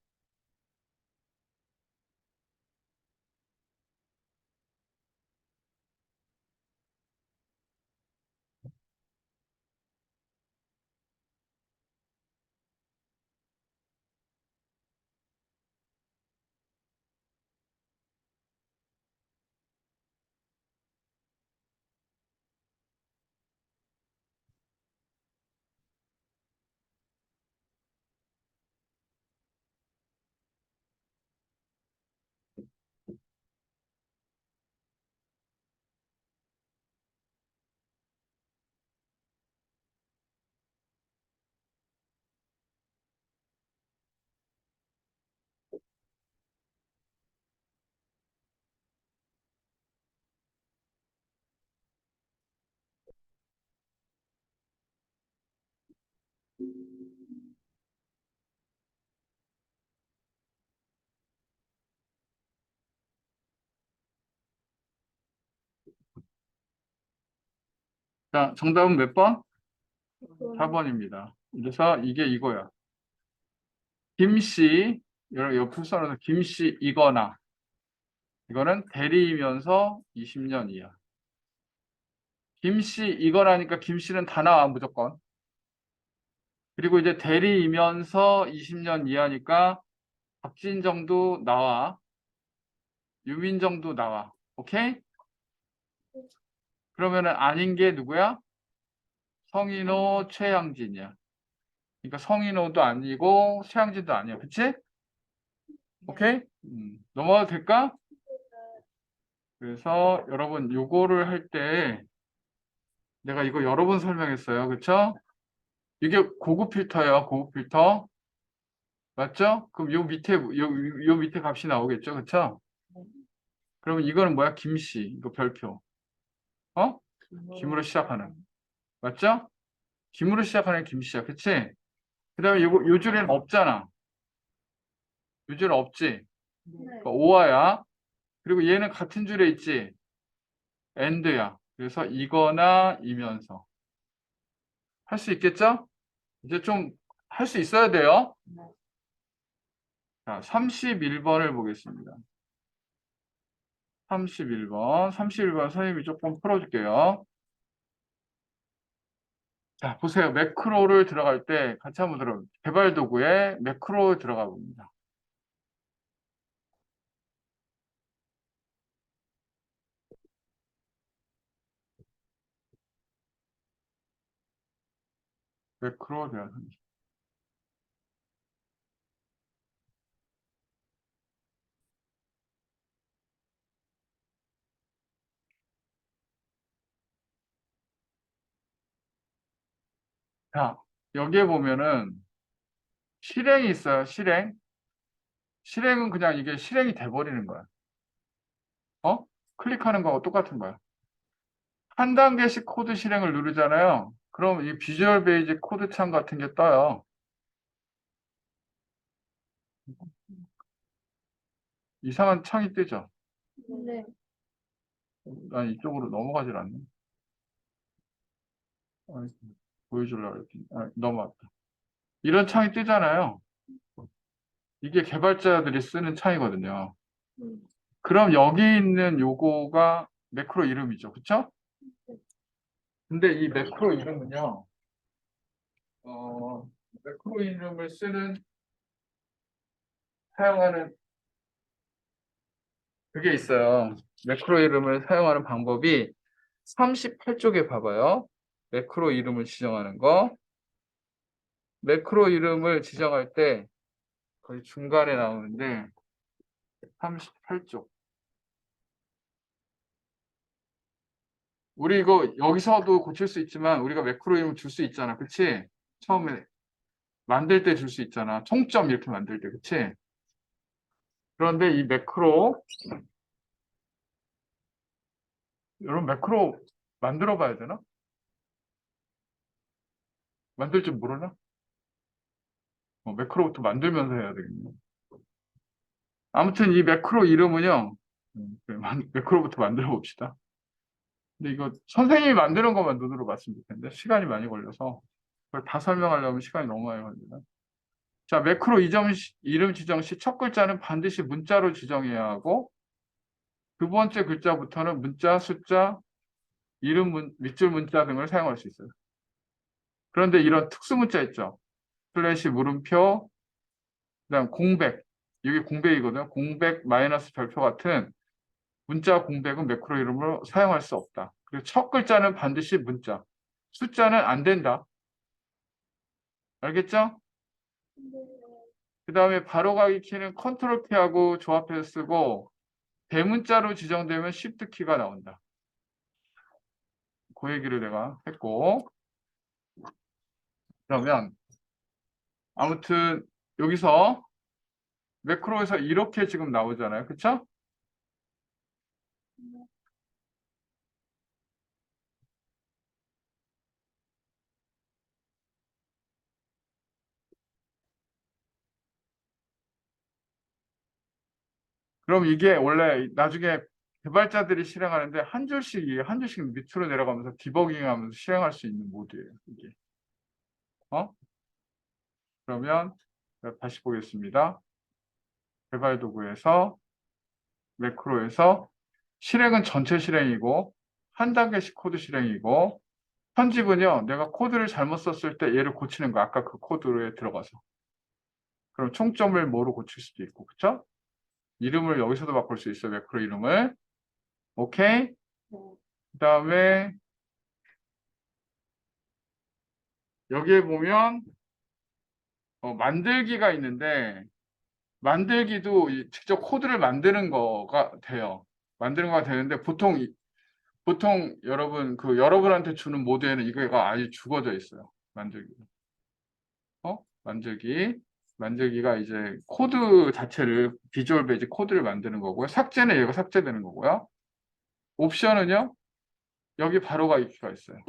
[SPEAKER 1] 자, 정답은 몇 번? 4번입니다. 그래서 이게 이거야. 김씨, 여러분 옆을 써놔서 김씨 이거나. 이거는 대리이면서 20년 이하. 김씨 이거라니까 김씨는 다 나와, 무조건. 그리고 이제 대리이면서 20년 이하니까 박진정도 나와. 유민정도 나와. 오케이? 그러면은 아닌 게 누구야? 성인호, 최양진이야. 그러니까 성인호도 아니고 최양진도 아니야. 그치? 오케이? 넘어가도 될까? 그래서 여러분 요거를 할 때 내가 이거 여러 번 설명했어요. 그쵸? 이게 고급 필터예요. 고급 필터. 맞죠? 그럼 요 밑에 값이 나오겠죠? 그쵸? 그러면 이거는 뭐야? 김씨. 이거 별표. 어? 김으로 시작하는. 맞죠? 김으로 시작하는 김씨야. 그치? 그 다음에 요 줄에는 없잖아. 요 줄은 없지?
[SPEAKER 2] 네.
[SPEAKER 1] 그러니까 오화야. 그리고 얘는 같은 줄에 있지? and야. 그래서 이거나 이면서. 할 수 있겠죠? 이제 좀 할 수 있어야 돼요.
[SPEAKER 2] 네.
[SPEAKER 1] 자, 31번을 보겠습니다. 31번. 31번 선생님이 조금 풀어줄게요. 자, 보세요. 매크로를 들어갈 때 같이 한번 들어볼게요. 개발 도구에 매크로 들어가 봅니다. 매크로 대한 자, 여기에 보면은 실행이 있어요. 실행. 실행은 그냥 이게 실행이 돼버리는 거야. 어? 클릭하는 거하고 똑같은 거야. 한 단계씩 코드 실행을 누르잖아요. 그럼 이 비주얼 베이직 코드 창 같은 게 떠요. 이상한 창이 뜨죠.
[SPEAKER 2] 네.
[SPEAKER 1] 난 이쪽으로 넘어가질 않네. 보여주려고 했더니 넘어왔다. 이런 창이 뜨잖아요. 이게 개발자들이 쓰는 창이거든요. 그럼 여기 있는 요거가 매크로 이름이죠. 그쵸? 근데 이 매크로 이름은요. 매크로 이름을 사용하는 그게 있어요. 매크로 이름을 사용하는 방법이 38쪽에 봐봐요. 매크로 이름을 지정하는 거. 매크로 이름을 지정할 때 거의 중간에 나오는데 38쪽. 우리 이거 여기서도 고칠 수 있지만 우리가 매크로 이름 줄 수 있잖아. 그치? 처음에 만들 때 줄 수 있잖아. 총점 이렇게 만들 때. 그치? 그런데 이 매크로 여러분 매크로 만들어 봐야 되나? 만들 줄 모르나? 매크로부터 만들면서 해야 되겠네. 아무튼 이 매크로 이름은요. 매크로부터 만들어 봅시다. 근데 이거 선생님이 만드는 것만 눈으로 봤으면 좋겠는데 시간이 많이 걸려서 그걸 다 설명하려면 시간이 너무 많이 걸리네. 자, 매크로 이름 지정 시 첫 글자는 반드시 문자로 지정해야 하고 두 번째 글자부터는 문자, 숫자, 밑줄 문자 등을 사용할 수 있어요. 그런데 이런 특수 문자 있죠. 슬래시 물음표, 그다음 공백. 이게 공백이거든요. 공백 마이너스 별표 같은 문자 공백은 매크로 이름으로 사용할 수 없다. 그리고 첫 글자는 반드시 문자. 숫자는 안 된다. 알겠죠? 그 다음에 바로가기 키는 컨트롤 키하고 조합해서 쓰고 대문자로 지정되면 쉬프트 키가 나온다. 그 얘기를 내가 했고 그러면 아무튼 여기서 매크로에서 이렇게 지금 나오잖아요. 그쵸? 그럼 이게 원래 나중에 개발자들이 실행하는데 한 줄씩 밑으로 내려가면서 디버깅하면서 실행할 수 있는 모드예요. 이게. 그러면 다시 보겠습니다. 개발 도구에서 매크로에서 실행은 전체 실행이고 한 단계씩 코드 실행이고 편집은요. 내가 코드를 잘못 썼을 때 얘를 고치는 거 아까 그 코드에 들어가서 그럼 총점을 뭐로 고칠 수도 있고 그쵸? 이름을 여기서도 바꿀 수 있어요. 매크로 이름을. 오케이? 그 다음에 여기에 보면 만들기가 있는데 만들기도 직접 코드를 만드는 거가 돼요. 만드는 거가 되는데 보통 여러분한테 주는 모드에는 이거가 아예 죽어져 있어요. 만들기. 만들기가 이제 코드 자체를 비주얼 베이직 코드를 만드는 거고요. 삭제는 얘가 삭제되는 거고요. 옵션은요. 여기 바로가기 키가 있어요.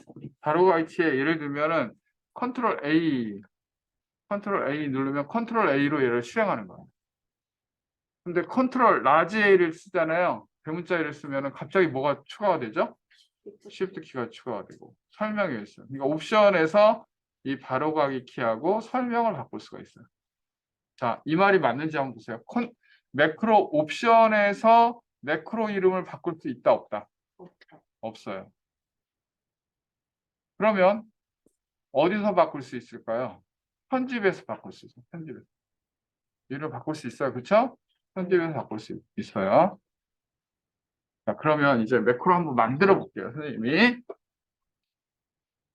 [SPEAKER 1] 바로가기 키에 예를 들면은 컨트롤 A 누르면 컨트롤 A로 얘를 실행하는 거예요. 근데 컨트롤 라지 A를 쓰잖아요. 대문자 A를 쓰면은 갑자기 뭐가 추가가 되죠? Shift 키가 추가가 되고 설명이 있어요. 그러니까 옵션에서 이 바로가기 키하고 설명을 바꿀 수가 있어요. 자, 이 말이 맞는지 한번 보세요. 매크로 옵션에서 매크로 이름을 바꿀 수 있다, 없다?
[SPEAKER 2] 없다.
[SPEAKER 1] 없어요. 그러면 어디서 바꿀 수 있을까요? 편집에서 바꿀 수 있어요. 편집에서. 이름을 바꿀 수 있어요. 그렇죠? 편집에서 바꿀 수 있어요. 자, 그러면 이제 매크로 한번 만들어 볼게요, 선생님이.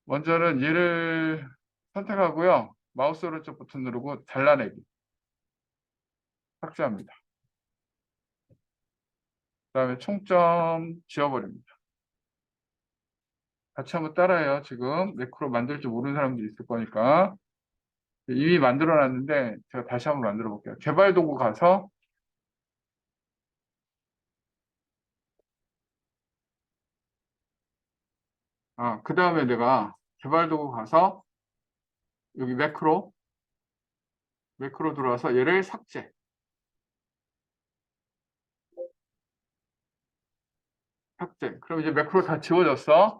[SPEAKER 1] 먼저는 얘를 선택하고요. 마우스 오른쪽 버튼 누르고 잘라내기. 삭제합니다. 그다음에 총점 지워버립니다. 같이 한번 따라해요. 지금 매크로 만들 줄 모르는 사람도 있을 거니까. 이미 만들어 놨는데 제가 다시 한번 만들어 볼게요. 개발 도구 가서 그 다음에 내가 개발 도구 가서 여기 매크로 들어와서 얘를 삭제. 그럼 이제 매크로 다 지워졌어.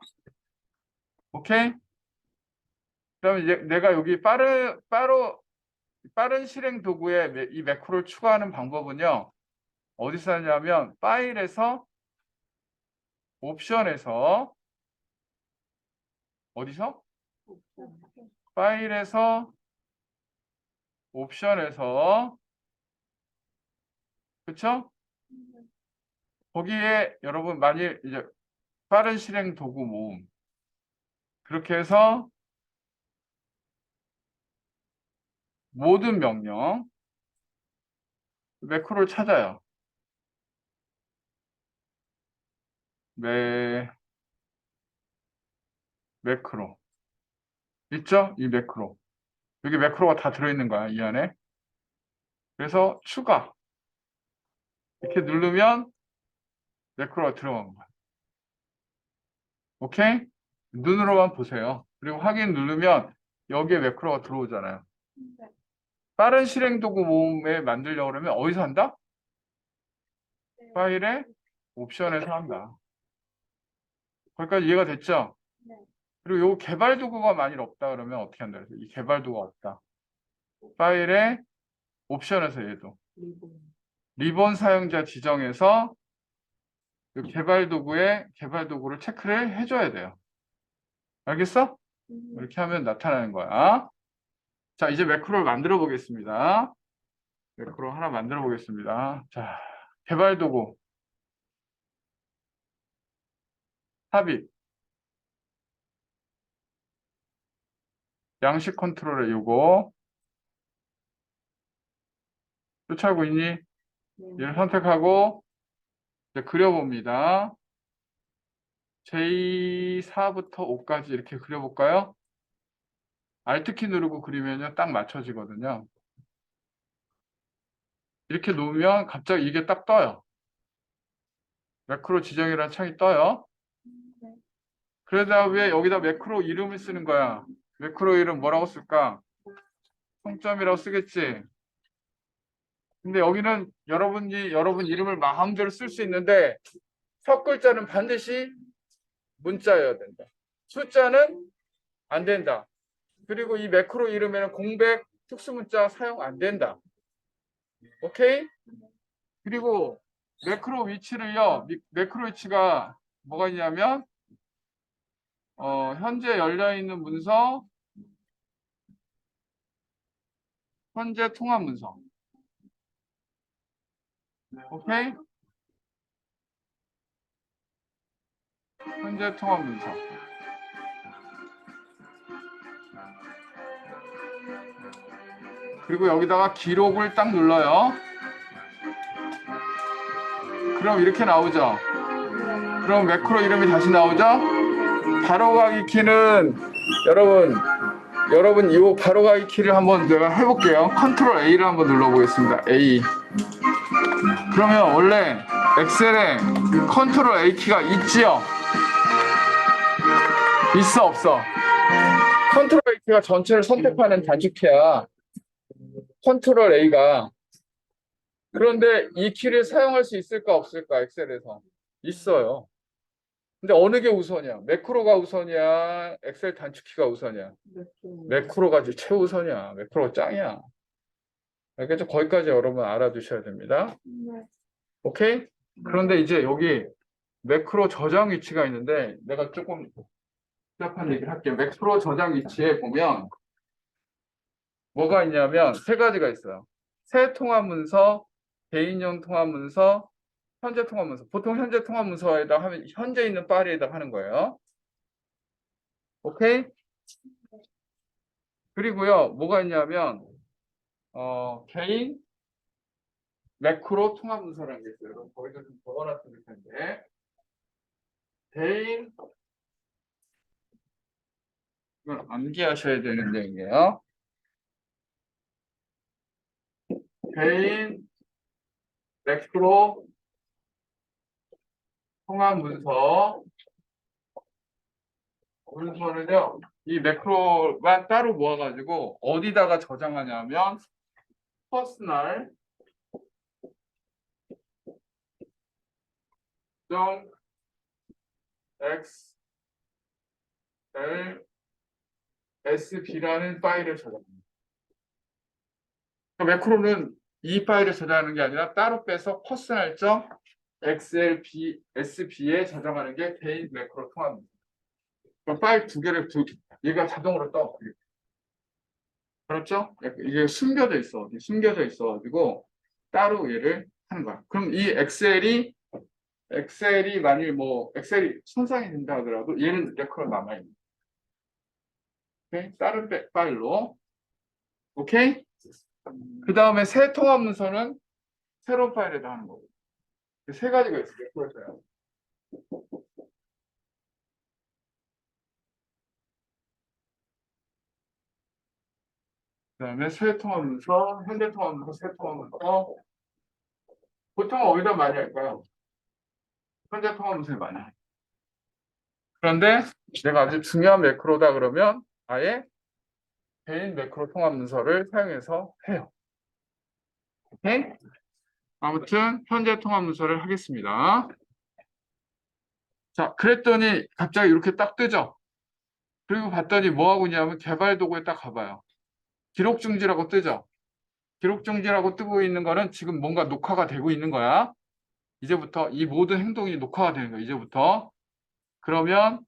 [SPEAKER 1] 오케이? 그다음에 이제 내가 여기 빠른 실행 도구에 이 매크로를 추가하는 방법은요. 어디서 하냐면 파일에서 옵션에서 어디서? 파일에서 옵션에서 그쵸? 거기에 여러분 만일 이제 빠른 실행 도구 모음 그렇게 해서 모든 명령 매크로를 찾아요. 매크로 있죠? 이 매크로 여기 매크로가 다 들어있는 거야 이 안에. 그래서 추가 이렇게 누르면 매크로가 들어간 거야. 오케이? 눈으로만 보세요. 그리고 확인 누르면 여기에 매크로가 들어오잖아요. 빠른 실행 도구 모음에 만들려고 그러면 어디서 한다? 파일에 옵션에서 한다. 거기까지 이해가 됐죠?
[SPEAKER 2] 네.
[SPEAKER 1] 그리고 요 개발 도구가 만일 없다 그러면 어떻게 한다 그래서 이 개발 도구가 없다. 파일에 옵션에서 얘도 리본 사용자 지정해서 이 개발 도구를 체크를 해줘야 돼요. 알겠어? 이렇게 하면 나타나는 거야. 자, 이제 매크로를 만들어 보겠습니다. 매크로 하나 만들어 보겠습니다. 자, 개발 도구 삽입 양식 컨트롤에 요거 쫓아오고 있니? 얘를 선택하고 이제 그려봅니다. J4부터 5까지 이렇게 그려볼까요? Alt키 누르고 그리면요 딱 맞춰지거든요. 이렇게 놓으면 갑자기 이게 딱 떠요. 매크로 지정이라는 창이 떠요. 그러다 왜 여기다 매크로 이름을 쓰는 거야? 매크로 이름 뭐라고 쓸까? 총점이라고 쓰겠지. 근데 여기는 여러분 이름을 마음대로 쓸 수 있는데 첫 글자는 반드시 문자여야 된다. 숫자는 안 된다. 그리고 이 매크로 이름에는 공백 특수문자 사용 안 된다. 오케이? 그리고 매크로 위치를요. 매크로 위치가 뭐가 있냐면 현재 열려 있는 문서, 현재 통화 문서. 오케이? 현재 통화 문서. 그리고 여기다가 기록을 딱 눌러요. 그럼 이렇게 나오죠. 그럼 매크로 이름이 다시 나오죠. 바로가기 키는 여러분 이 바로가기 키를 한번 내가 해볼게요. 컨트롤 A를 한번 눌러보겠습니다. A. 그러면 원래 엑셀에 컨트롤 A 키가 있지요? 있어 없어? 컨트롤 A 키가 전체를 선택하는 단축키야. 컨트롤 A가. 그런데 이 키를 사용할 수 있을까 없을까 엑셀에서? 있어요. 근데 어느 게 우선이야? 매크로가 우선이야? 엑셀 단축키가 우선이야? 매크로가 최우선이야. 매크로가 짱이야. 알겠죠? 거기까지 여러분 알아두셔야 됩니다. 오케이? 그런데 이제 여기 매크로 저장 위치가 있는데 내가 조금 복잡한 얘기를 할게요. 매크로 저장 위치에 보면 뭐가 있냐면 세 가지가 있어요. 새 통화 문서, 개인용 통화 문서, 현재 통화 문서. 보통 현재 통화 문서에다 하면 현재 있는 파일에다 하는 거예요. 오케이? 그리고요, 뭐가 있냐면 개인 매크로 통화 문서라는 게 있어요. 여러분 거기다 좀 적어놨으면 될 텐데. 개인 이건 암기하셔야 되는 내용이에요. 개인 매크로 통합 문서는요, 이 매크로만 따로 모아가지고 어디다가 저장하냐면 퍼스널 .xlsb라는 파일을 저장합니다. 그러니까 매크로는 이 파일을 저장하는 게 아니라 따로 빼서 personal.xlsb에 저장하는 게 개인 매크로 통합입니다. 파일 두 개를 얘가 자동으로 떠. 그렇죠? 이게 숨겨져 있어. 숨겨져 있어가지고 따로 얘를 하는 거야. 그럼 이 엑셀이 만일 뭐 엑셀이 손상이 된다 하더라도 얘는 매크로 남아있는. 오케이? 다른 파일로. 오케이? 그 다음에 새 통합 문서는 새로운 파일에다 하는 거고. 세 가지가 있어요. 매크로에서요. 그 다음에 새 통합 문서, 현재 통합 문서, 새 통합 문서. 보통 어디다 많이 할까요? 현재 통합 문서에 많이 해요. 그런데 내가 아주 중요한 매크로다 그러면 아예 개인 매크로 통합 문서를 사용해서 해요. 오케이? 아무튼 현재 통합 문서를 하겠습니다. 자, 그랬더니 갑자기 이렇게 딱 뜨죠. 그리고 봤더니 뭐 하고 있냐면 개발 도구에 딱 가봐요. 기록 중지라고 뜨죠. 기록 중지라고 뜨고 있는 거는 지금 뭔가 녹화가 되고 있는 거야. 이제부터 이 모든 행동이 녹화가 되는 거야. 이제부터. 그러면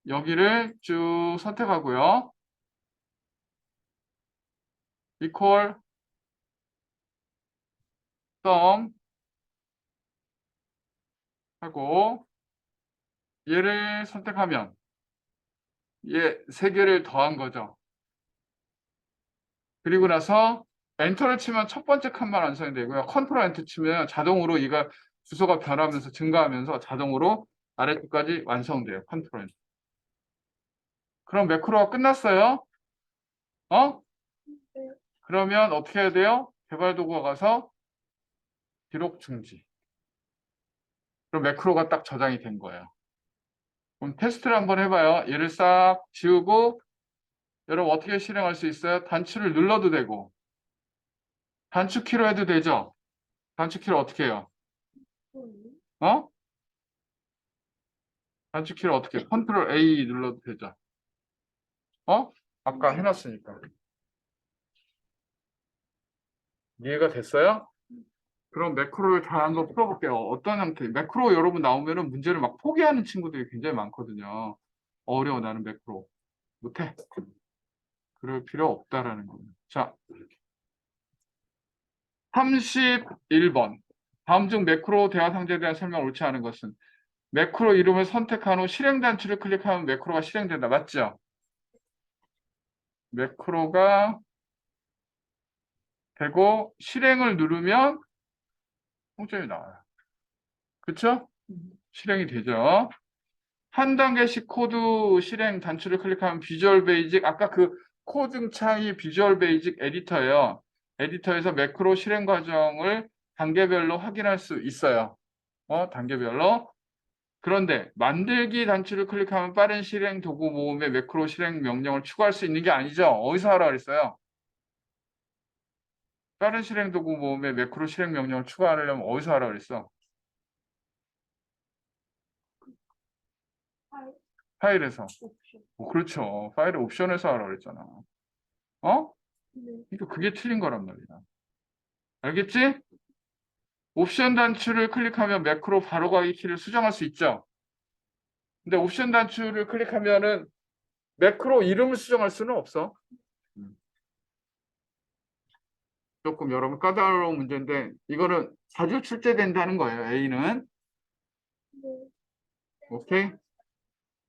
[SPEAKER 1] 여기를 쭉 선택하고요. equal sum 하고 얘를 선택하면 얘 세 개를 더한 거죠. 그리고 나서 엔터를 치면 첫 번째 칸만 완성이 되고요. 컨트롤 엔터 치면 자동으로 얘가 주소가 변하면서 증가하면서 자동으로 아래쪽까지 완성돼요. 컨트롤 엔터. 그럼 매크로가 끝났어요. 어? 그러면 어떻게 해야 돼요? 개발 도구가 가서 기록 중지. 그럼 매크로가 딱 저장이 된 거예요. 그럼 테스트를 한번 해봐요. 얘를 싹 지우고 여러분 어떻게 실행할 수 있어요? 단추를 눌러도 되고 단축키로 해도 되죠? 단축키를 어떻게 해요? 어? 단축키를 어떻게 해요? 컨트롤 A 눌러도 되죠? 어? 아까 해놨으니까. 이해가 됐어요? 그럼 매크로를 잘 한번 풀어볼게요. 어떤 형태? 매크로 여러분 나오면은 문제를 막 포기하는 친구들이 굉장히 많거든요. 어려워, 나는 매크로. 못해. 그럴 필요 없다라는 거예요. 자, 31번. 다음 중 매크로 대화 상자에 대한 설명 옳지 않은 것은 매크로 이름을 선택한 후 실행 단추를 클릭하면 매크로가 실행된다. 맞죠? 매크로가 되고 실행을 누르면 통점이 나와요. 그쵸? 실행이 되죠. 한 단계씩 코드 실행 단추를 클릭하면 비주얼 베이직, 아까 그 코드 창이 비주얼 베이직 에디터예요. 에디터에서 매크로 실행 과정을 단계별로 확인할 수 있어요. 단계별로. 그런데 만들기 단추를 클릭하면 빠른 실행 도구 모음에 매크로 실행 명령을 추가할 수 있는 게 아니죠. 어디서 하라 그랬어요? 빠른 실행 도구 모음에 매크로 실행 명령을 추가하려면 어디서 하라 그랬어? 파일에서. 그렇죠. 파일의 옵션에서 하라 그랬잖아. 어? 그러니까 그게 틀린 거란 말이야. 알겠지? 옵션 단추를 클릭하면 매크로 바로가기 키를 수정할 수 있죠. 근데 옵션 단추를 클릭하면은 매크로 이름을 수정할 수는 없어. 조금 여러분 까다로운 문제인데 이거는 자주 출제된다는 거예요. A는. 오케이?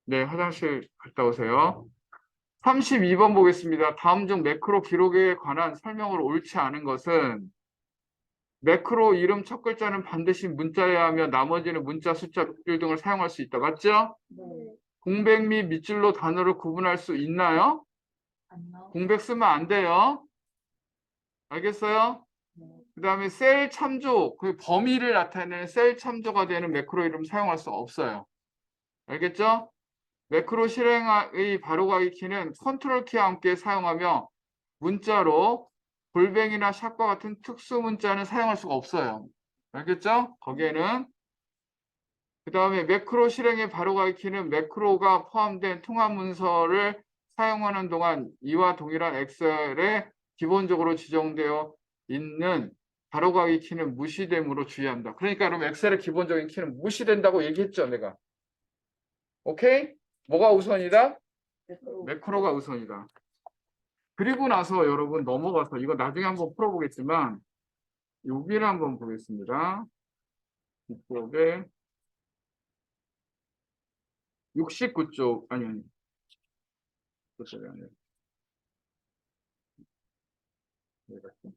[SPEAKER 1] 네, 화장실 갔다 오세요. 32번 보겠습니다. 다음 중 매크로 기록에 관한 설명을 옳지 않은 것은 매크로 이름 첫 글자는 반드시 문자여야 하며 나머지는 문자, 숫자, 밑줄 등을 사용할 수 있다. 맞죠?
[SPEAKER 2] 네.
[SPEAKER 1] 공백 및 밑줄로 단어를 구분할 수 있나요?
[SPEAKER 2] 아니요.
[SPEAKER 1] 공백 쓰면 안 돼요. 알겠어요?
[SPEAKER 2] 네.
[SPEAKER 1] 그 다음에 셀 참조, 그 범위를 나타내는 셀 참조가 되는 매크로 이름 사용할 수 없어요. 알겠죠? 매크로 실행의 바로가기 키는 컨트롤 키와 함께 사용하며 문자로 골뱅이나 샵과 같은 특수 문자는 사용할 수가 없어요. 알겠죠? 거기에는 그 다음에 매크로 실행의 바로가기 키는 매크로가 포함된 통합 문서를 사용하는 동안 이와 동일한 엑셀에 기본적으로 지정되어 있는 바로가기 키는 무시됨으로 주의한다. 그러니까 여러분 엑셀의 기본적인 키는 무시된다고 얘기했죠, 내가. 오케이? 뭐가 우선이다? 매크로가 우선이다. 그리고 나서 여러분 넘어가서 이거 나중에 한번 풀어보겠지만 여기를 한번 보겠습니다. 이쪽에 69쪽 아니 그쪽이 아니라 여기가 있죠?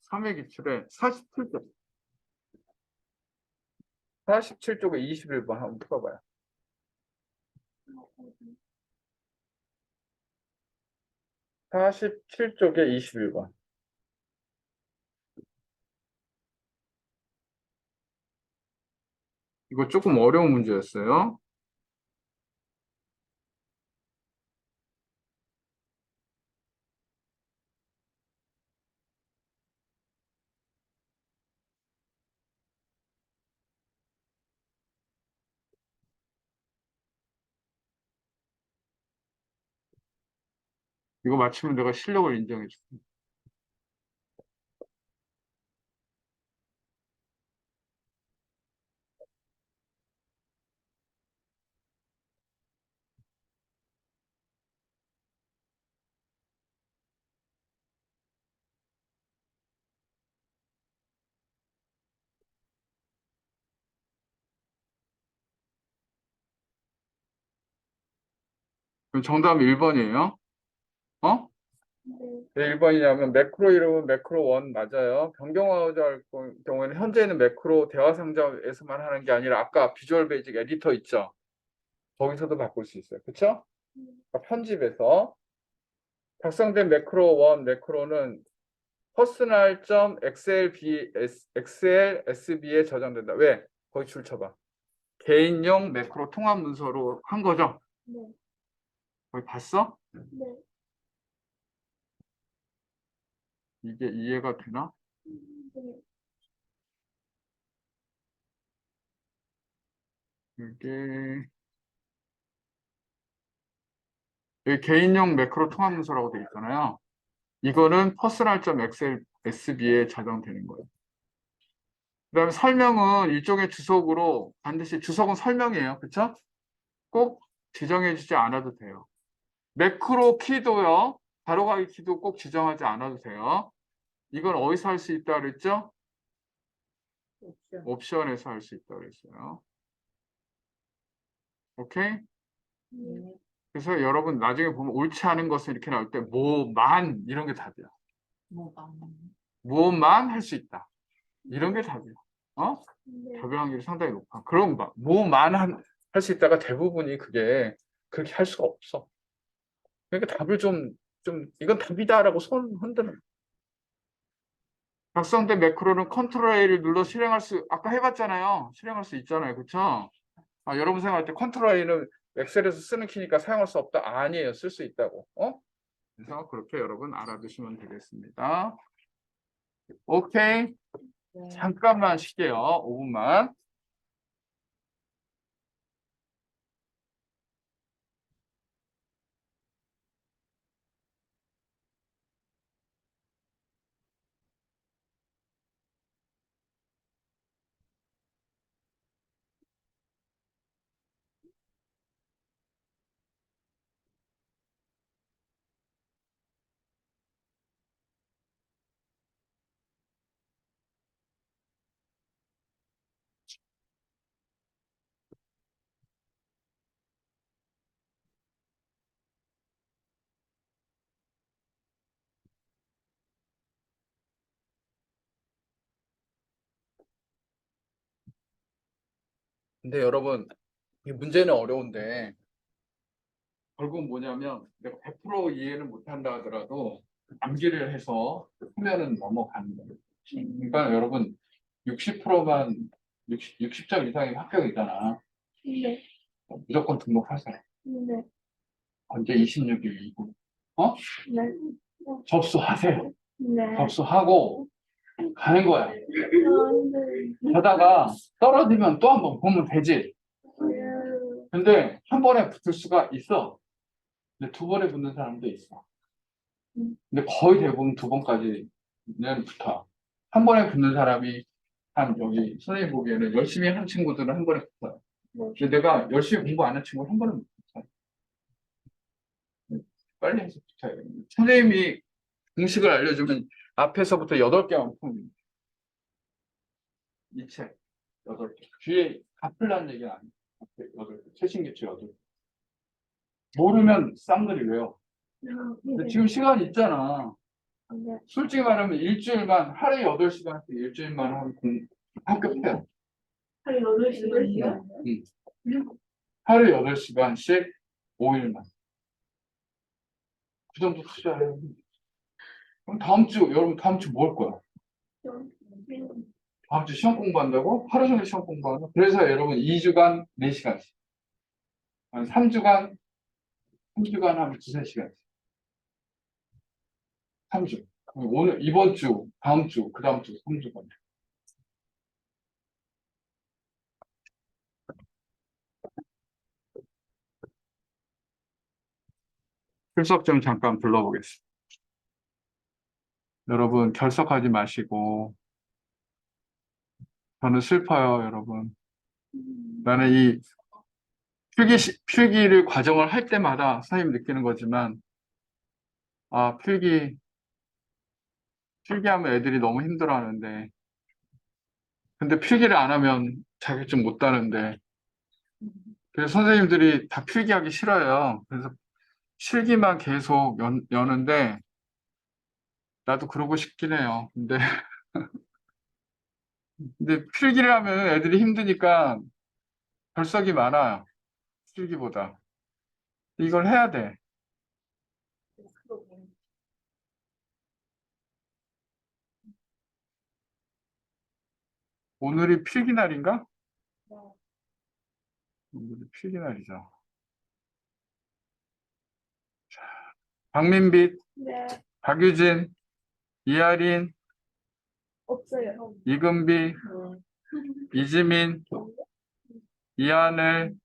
[SPEAKER 1] 3회 기출에 47쪽 47쪽에 21번 한번 풀어봐요. 47쪽에 21번. 이거 조금 어려운 문제였어요. 이거 맞추면 내가 실력을 인정해 줄게. 그럼 정답은 1번이에요. 어? 왜 1번이냐면 매크로 이름은 매크로 1 맞아요. 변경하고자 할 경우에는 현재는 매크로 대화 상자에서만 하는 게 아니라 아까 비주얼 베이직 에디터 있죠. 거기서도 바꿀 수 있어요. 그렇죠? 편집에서 작성된 매크로 1 매크로는 personal.xlsb에 저장된다. 왜? 거기 줄 쳐봐. 개인용 매크로 통합 문서로 한 거죠.
[SPEAKER 2] 네.
[SPEAKER 1] 거기 봤어?
[SPEAKER 2] 네.
[SPEAKER 1] 이게 이해가 되나?
[SPEAKER 2] 네.
[SPEAKER 1] 이게 여기 개인용 매크로 통합 문서라고 되어 있잖아요. 이거는 personal.xlsb에 저장되는 거예요. 그다음에 설명은 일종의 주석으로 반드시 주석은 설명이에요. 그렇죠? 꼭 지정해 주지 않아도 돼요. 매크로 키도요. 바로가기 키도 꼭 지정하지 않아도 돼요. 이건 어디서 할 수 있다 그랬죠?
[SPEAKER 2] 옵션.
[SPEAKER 1] 옵션에서 할 수 있다 그랬어요. 오케이?
[SPEAKER 2] 네.
[SPEAKER 1] 그래서 여러분 나중에 보면 옳지 않은 것은 이렇게 나올 때 뭐만 이런 게 답이야.
[SPEAKER 2] 뭐가.
[SPEAKER 1] 뭐만 할 수 있다. 이런 게 답이야. 어?
[SPEAKER 2] 네.
[SPEAKER 1] 답의 확률이 상당히 높아. 그럼 뭐만 할 수 있다가 대부분이 그게 그렇게 할 수가 없어. 그러니까 답을 좀 이건 답이다라고 손 흔드는. 작성된 매크로는 컨트롤 A를 눌러 실행할 수 아까 해봤잖아요. 실행할 수 있잖아요. 그렇죠? 여러분 생각할 때 컨트롤 A는 엑셀에서 쓰는 키니까 사용할 수 없다. 아니에요. 쓸 수 있다고. 그래서 그렇게 여러분 알아두시면 되겠습니다. 오케이.
[SPEAKER 2] 네.
[SPEAKER 1] 잠깐만 쉴게요. 5분만. 근데 여러분, 이 문제는 어려운데 결국 뭐냐면 내가 100% 이해는 못한다 하더라도 암기를 해서 하면은 넘어가는 거예요. 그러니까 여러분 60%만 60점 이상의 합격이잖아.
[SPEAKER 2] 네.
[SPEAKER 1] 무조건 등록하세요.
[SPEAKER 2] 네.
[SPEAKER 1] 언제 26일이고 어?
[SPEAKER 2] 네.
[SPEAKER 1] 접수하세요.
[SPEAKER 2] 네.
[SPEAKER 1] 접수하고 가는 거야.
[SPEAKER 2] 네.
[SPEAKER 1] 하다가 떨어지면 또 한 번 보면 되지. 근데 한 번에 붙을 수가 있어. 근데 두 번에 붙는 사람도 있어. 근데 거의 대부분 두 번까지는 붙어. 한 번에 붙는 사람이 한 여기 선생님 보기에는 열심히 한 친구들은 한 번에 붙어요. 근데 내가 열심히 공부 안 한 친구는 한 번에 못 붙어요. 빨리 해서 붙어야 돼요. 선생님이 공식을 알려주면 앞에서부터 8개만 풉니다. 이 책 8개. 뒤에 갚으라는 얘기는 아니에요. 앞에 8개. 최신 개체 8개. 모르면 쌍들이 왜요? 근데 지금 시간 있잖아. 솔직히 말하면 일주일만 하루에 8시간씩 일주일만 하면 합격해요.
[SPEAKER 2] 하루에 8시간이요?
[SPEAKER 1] 응. 하루에 8시간씩 5일만. 그 정도 투자해요. 그럼 다음 주, 여러분 다음 주 뭐 할 거야? 다음 주 시험 공부한다고? 하루 종일 시험 공부하나? 그래서 여러분 2주간 4시간씩. 3주간, 3주간 하면 2~3시간씩. 3주. 오늘, 이번 주, 다음 주, 그 다음 주, 3주간. 출석 좀 잠깐 불러보겠습니다. 여러분, 결석하지 마시고, 저는 슬퍼요, 여러분. 나는 이 필기를 과정을 할 때마다 선생님 느끼는 거지만, 아, 필기하면 애들이 너무 힘들어 하는데, 근데 필기를 안 하면 자격증 못 따는데, 그래서 선생님들이 다 필기하기 싫어요. 그래서 실기만 계속 여는데, 나도 그러고 싶긴 해요. 근데 필기를 하면 애들이 힘드니까 결석이 많아요. 필기보다. 이걸 해야 돼. 오늘이 필기 날인가? 오늘이 필기 날이죠. 박민빛,
[SPEAKER 2] 네.
[SPEAKER 1] 박유진, 이하린,
[SPEAKER 2] 없어요.
[SPEAKER 1] 이금비, 이지민, 이하늘,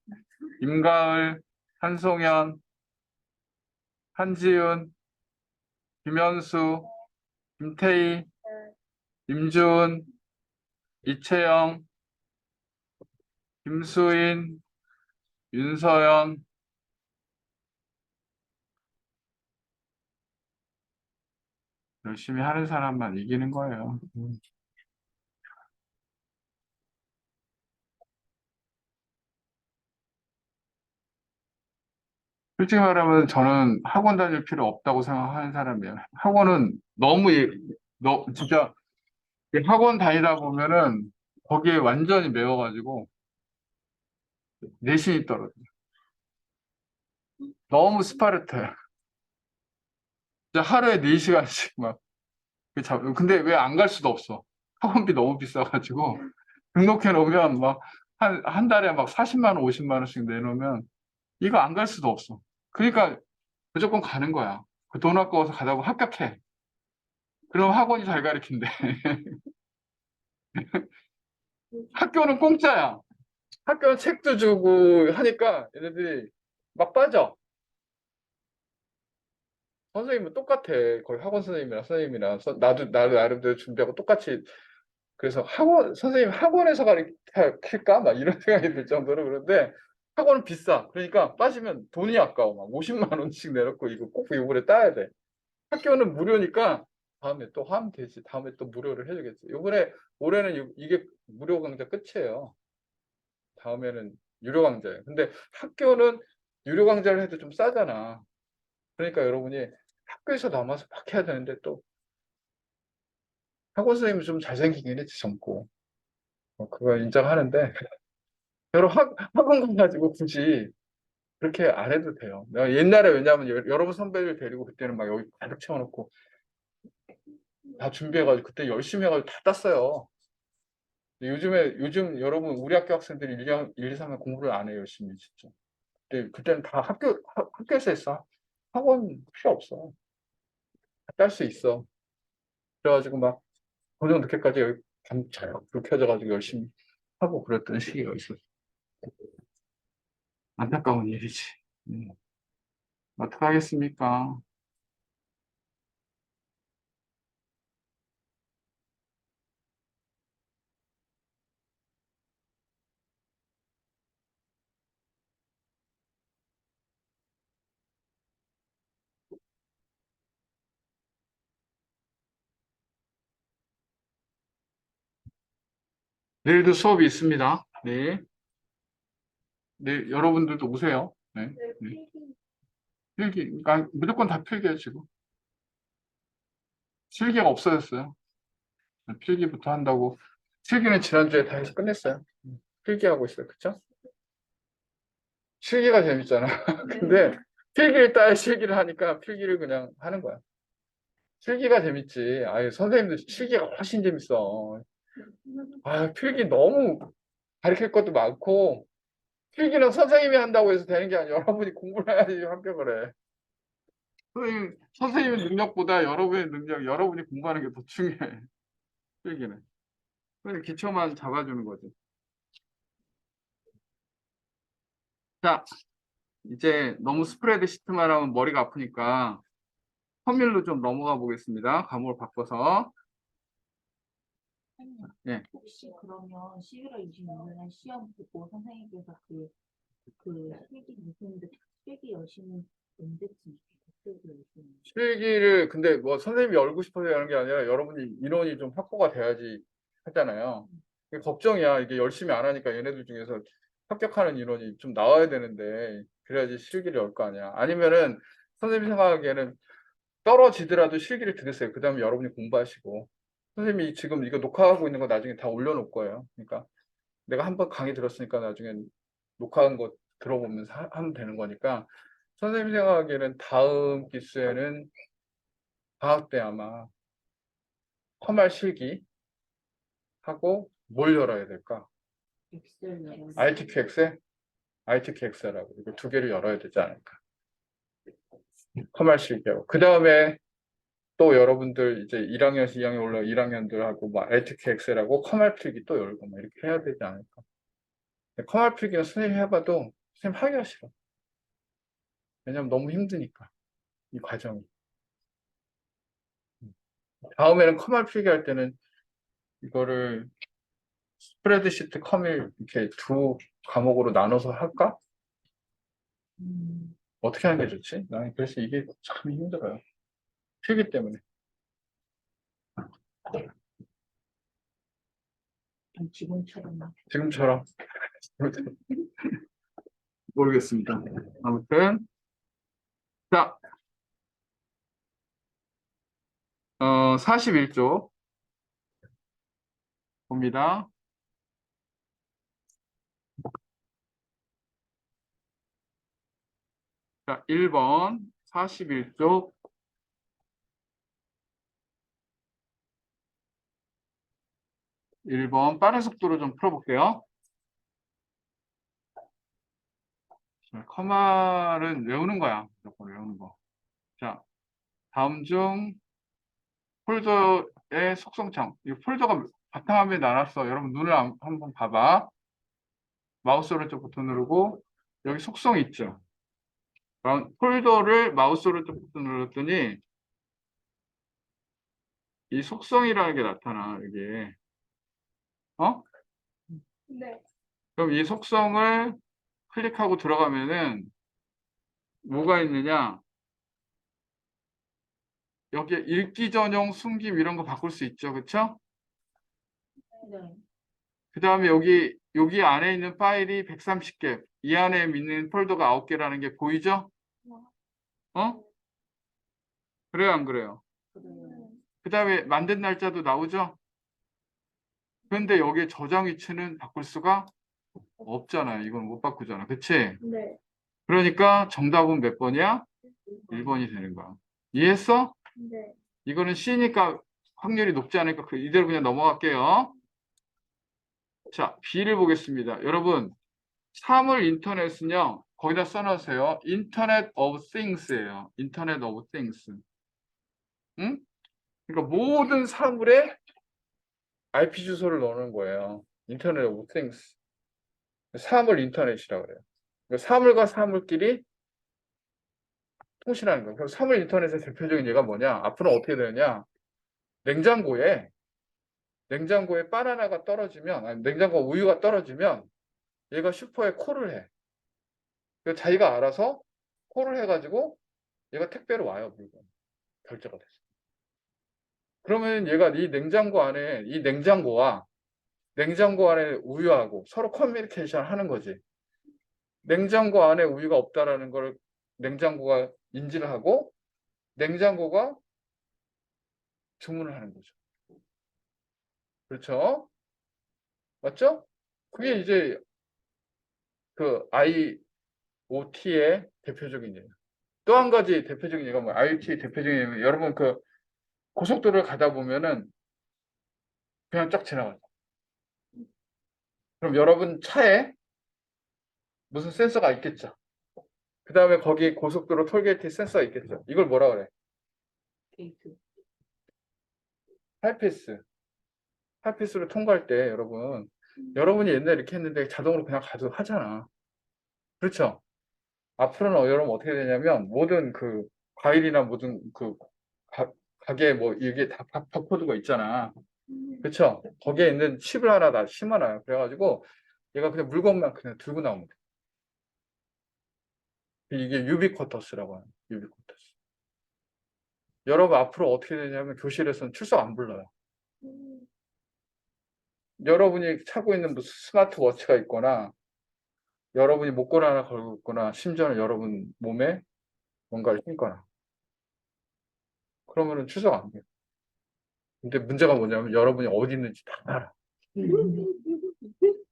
[SPEAKER 1] 임가을, 한송현, 한지훈, 김현수, 김태희, 임주은, 이채영, 김수인, 윤서연, 열심히 하는 사람만 이기는 거예요. 솔직히 말하면 저는 학원 다닐 필요 없다고 생각하는 사람이에요. 학원은 너무, 진짜 이 학원 다니다 보면은 거기에 완전히 매워가지고 내신이 떨어져. 너무 스파르타야. 진짜 하루에 4시간씩 막. 근데 왜 안 갈 수도 없어. 학원비 너무 비싸가지고 등록해 놓으면 막 한 달에 막 40만 원, 50만 원씩 내놓으면 이거 안 갈 수도 없어. 그러니까 무조건 가는 거야. 그 돈 아까워서 가자고 합격해. 그럼 학원이 잘 가르친대. 학교는 공짜야. 학교는 책도 주고 하니까 얘네들이 막 빠져. 선생님은 똑같아. 거의 학원 선생님이랑 선생님이랑 나도 나름대로 준비하고 똑같이. 그래서 선생님 학원에서 가르칠까? 막 이런 생각이 들 정도로. 그런데 학원은 비싸. 그러니까 빠지면 돈이 아까워. 막 50만 원씩 내놓고 이거 꼭 이번에 따야 돼. 학교는 무료니까 다음에 또 하면 되지. 다음에 또 무료를 해주겠지. 올해는 이게 무료 강좌 끝이에요. 다음에는 유료 강좌예요. 근데 학교는 유료 강좌를 해도 좀 싸잖아. 그러니까 여러분이 학교에서 남아서 막 해야 되는데 또 학원 선생님이 좀 잘생기긴 했지, 젊고. 그거 인정하는데 여러 학원 가가지고 굳이 그렇게 안 해도 돼요. 내가 옛날에 왜냐하면 여러분 선배들 데리고 그때는 막 여기 가득 채워놓고 다 준비해가지고 그때 열심히 해가지고 다 땄어요. 근데 요즘 여러분 우리 학교 학생들이 1, 2, 3년 공부를 안 해요, 열심히 진짜. 근데 그때는 다 학교에서 했어. 학원 필요 없어. 다 딸 수 있어. 그래가지고 막 저녁 늦게까지 여기 밤잘 불 켜져가지고 열심히 하고 그랬던 시기가 있었어. 안타까운 일이지. 어떡하겠습니까? 내일도 수업이 있습니다. 네. 네, 여러분들도 오세요. 네. 네. 필기, 그러니까 무조건 다 필기예요, 지금. 실기가 없어졌어요. 필기부터 한다고. 필기는 지난주에 다 해서 끝냈어요. 필기하고 있어요. 그쵸? 실기가 재밌잖아. 근데 필기를 따야 실기를 하니까 필기를 그냥 하는 거야. 필기가 재밌지. 아유, 선생님들 실기가 훨씬 재밌어. 아, 필기 너무 가르칠 것도 많고, 필기는 선생님이 한다고 해서 되는 게 아니라 여러분이 공부를 해야지 합격을 해. 선생님의 능력보다 여러분의 능력, 여러분이 공부하는 게 더 중요해. 필기는. 그래서 기초만 잡아주는 거지. 자, 이제 너무 스프레드 시트만 하면 머리가 아프니까 퍼밀로 좀 넘어가 보겠습니다. 과목을 바꿔서. 네.
[SPEAKER 2] 혹시 그러면 11월 26일에 시험 보고 선생님께서 그 필기 무슨데 필기 여시는 언제쯤 필기 여시는
[SPEAKER 1] 필기를 근데 뭐 선생님이 열고 싶어서 하는 게 아니라 여러분이 인원이 좀 확보가 돼야지 하잖아요. 이게 걱정이야. 이게 열심히 안 하니까 얘네들 중에서 합격하는 인원이 좀 나와야 되는데 그래야지 실기를 열 거 아니야. 아니면은 선생님 생각하기에는 떨어지더라도 실기를 드렸어요. 그 다음에 여러분이 공부하시고 선생님이 지금 이거 녹화하고 있는 거 나중에 다 올려놓을 거예요. 그러니까 내가 한번 강의 들었으니까 나중에 녹화한 거 들어보면서 하면 되는 거니까 선생님 생각하기에는 다음 기수에는 방학 때 아마 컴활 실기 하고 뭘 열어야 될까?
[SPEAKER 2] 엑셀 열어서
[SPEAKER 1] ITQ 엑셀? ITQ 엑셀하고 이거 두 개를 열어야 되지 않을까? 컴활 실기하고 그 다음에 또 여러분들 이제 1학년에서 2학년 올라 1학년들하고 막 ITQ 엑셀하고 컴활 필기 또 열고 막 이렇게 해야 되지 않을까? 컴활 필기는 선생님 해봐도 선생님 하기가 싫어. 왜냐면 너무 힘드니까 이 과정이. 다음에는 컴활 필기 할 때는 이거를 스프레드시트 컴일 이렇게 두 과목으로 나눠서 할까? 어떻게 하는 게 좋지? 나는 그래서 이게 참 힘들어요. 필기 때문에.
[SPEAKER 2] 지금처럼
[SPEAKER 1] 지금처럼. 모르겠습니다. 아무튼. 자, 41쪽 봅니다. 자, 1번 41쪽 1번 빠른 속도로 좀 풀어볼게요. 자, 커말은 외우는 거야. 무조건 외우는 거. 자, 다음 중 폴더의 속성창. 이 폴더가 바탕화면에 나눴어. 여러분 눈을 한번 봐봐. 마우스 오른쪽부터 누르고 여기 속성 있죠. 폴더를 마우스 오른쪽부터 눌렀더니 이 속성이라는 게 나타나. 이게 어?
[SPEAKER 2] 네.
[SPEAKER 1] 그럼 이 속성을 클릭하고 들어가면은 뭐가 있느냐? 여기에 읽기 전용, 숨김 이런 거 바꿀 수 있죠. 그쵸?
[SPEAKER 2] 네.
[SPEAKER 1] 그 다음에 여기 안에 있는 파일이 130개, 이 안에 있는 폴더가 9개라는 게 보이죠? 어? 그래요, 안 그래요?
[SPEAKER 2] 그래요.
[SPEAKER 1] 그 다음에 만든 날짜도 나오죠? 그런데 여기에 저장 위치는 바꿀 수가 없잖아요. 이건 못 바꾸잖아. 그치?
[SPEAKER 2] 네.
[SPEAKER 1] 그러니까 정답은 몇 번이야? 1번이 되는 거야. 이해했어?
[SPEAKER 2] 네.
[SPEAKER 1] 이거는 C니까 확률이 높지 않으니까 이대로 그냥 넘어갈게요. 자, B를 보겠습니다. 여러분, 사물 인터넷은요, 거기다 써놓으세요. 인터넷 오브 띵스예요. 인터넷 오브 띵스. 응? 그러니까 모든 사물에 IP 주소를 넣는 거예요. 인터넷 오브 띵스. 사물 인터넷이라고 그래요. 그러니까 사물과 사물끼리 통신하는 거예요. 그래서 사물 인터넷의 대표적인 예가 뭐냐? 앞으로 어떻게 되느냐? 냉장고에 바나나가 떨어지면, 아니, 냉장고 우유가 떨어지면 얘가 슈퍼에 콜을 해. 그래서 자기가 알아서 콜을 해가지고 얘가 택배로 와요, 물건. 결제가 됐어. 그러면 얘가 이 냉장고 안에 우유하고 서로 커뮤니케이션 하는 거지. 냉장고 안에 우유가 없다라는 걸 냉장고가 인지를 하고 냉장고가 주문을 하는 거죠. 그렇죠? 맞죠? 그게 이제 그 IoT의 대표적인 예예요. 또 한 가지 대표적인 예가 뭐 IoT의 대표적인 예는 여러분 그 고속도로를 가다 보면은 그냥 쫙 지나가죠. 그럼 여러분 차에 무슨 센서가 있겠죠. 그 다음에 거기 고속도로 톨게이트 센서가 있겠죠. 이걸 뭐라 그래?
[SPEAKER 2] 게이트.
[SPEAKER 1] 하이패스. 하이패스로 통과할 때 여러분이 옛날에 이렇게 했는데 자동으로 그냥 가도 하잖아. 그렇죠? 앞으로는 여러분 어떻게 되냐면 모든 그 과일이나 모든 그 가게 뭐 이게 다 바코드가 있잖아. 그렇죠? 거기에 있는 칩을 하나 다 심어놔요. 그래가지고 얘가 그냥 물건만 그냥 들고 나오면 돼. 이게 유비쿼터스라고 하는 유비쿼터스. 여러분 앞으로 어떻게 되냐면 교실에서는 출석 안 불러요. 여러분이 차고 있는 무슨 스마트워치가 있거나 여러분이 목걸이 하나 걸고 있거나 심지어는 여러분 몸에 뭔가를 신거나 그러면은 출석 안 돼요. 근데 문제가 뭐냐면 여러분이 어디 있는지 다 알아.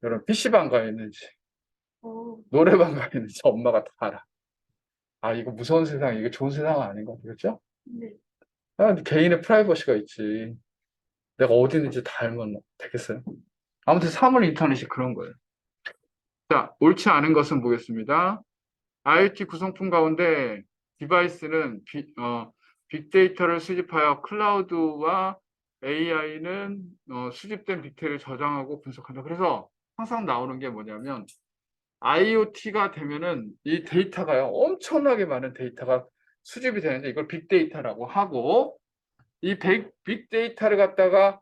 [SPEAKER 1] 여러분 PC방 가 있는지 노래방 가 있는지 엄마가 다 알아. 아 이거 무서운 세상, 이거 좋은 세상은 아닌 것 같아요. 그렇죠?
[SPEAKER 2] 네.
[SPEAKER 1] 아, 개인의 프라이버시가 있지. 내가 어디 있는지 다 알면 되겠어요? 아무튼 사물 인터넷이 그런 거예요. 자, 옳지 않은 것은 보겠습니다. IoT 구성품 가운데 디바이스는 빅데이터를 수집하여 클라우드와 AI는 수집된 빅데이터를 저장하고 분석한다. 그래서 항상 나오는 게 뭐냐면 IoT가 되면은 이 데이터가요. 엄청나게 많은 데이터가 수집이 되는데 이걸 빅데이터라고 하고 이 빅데이터를 갖다가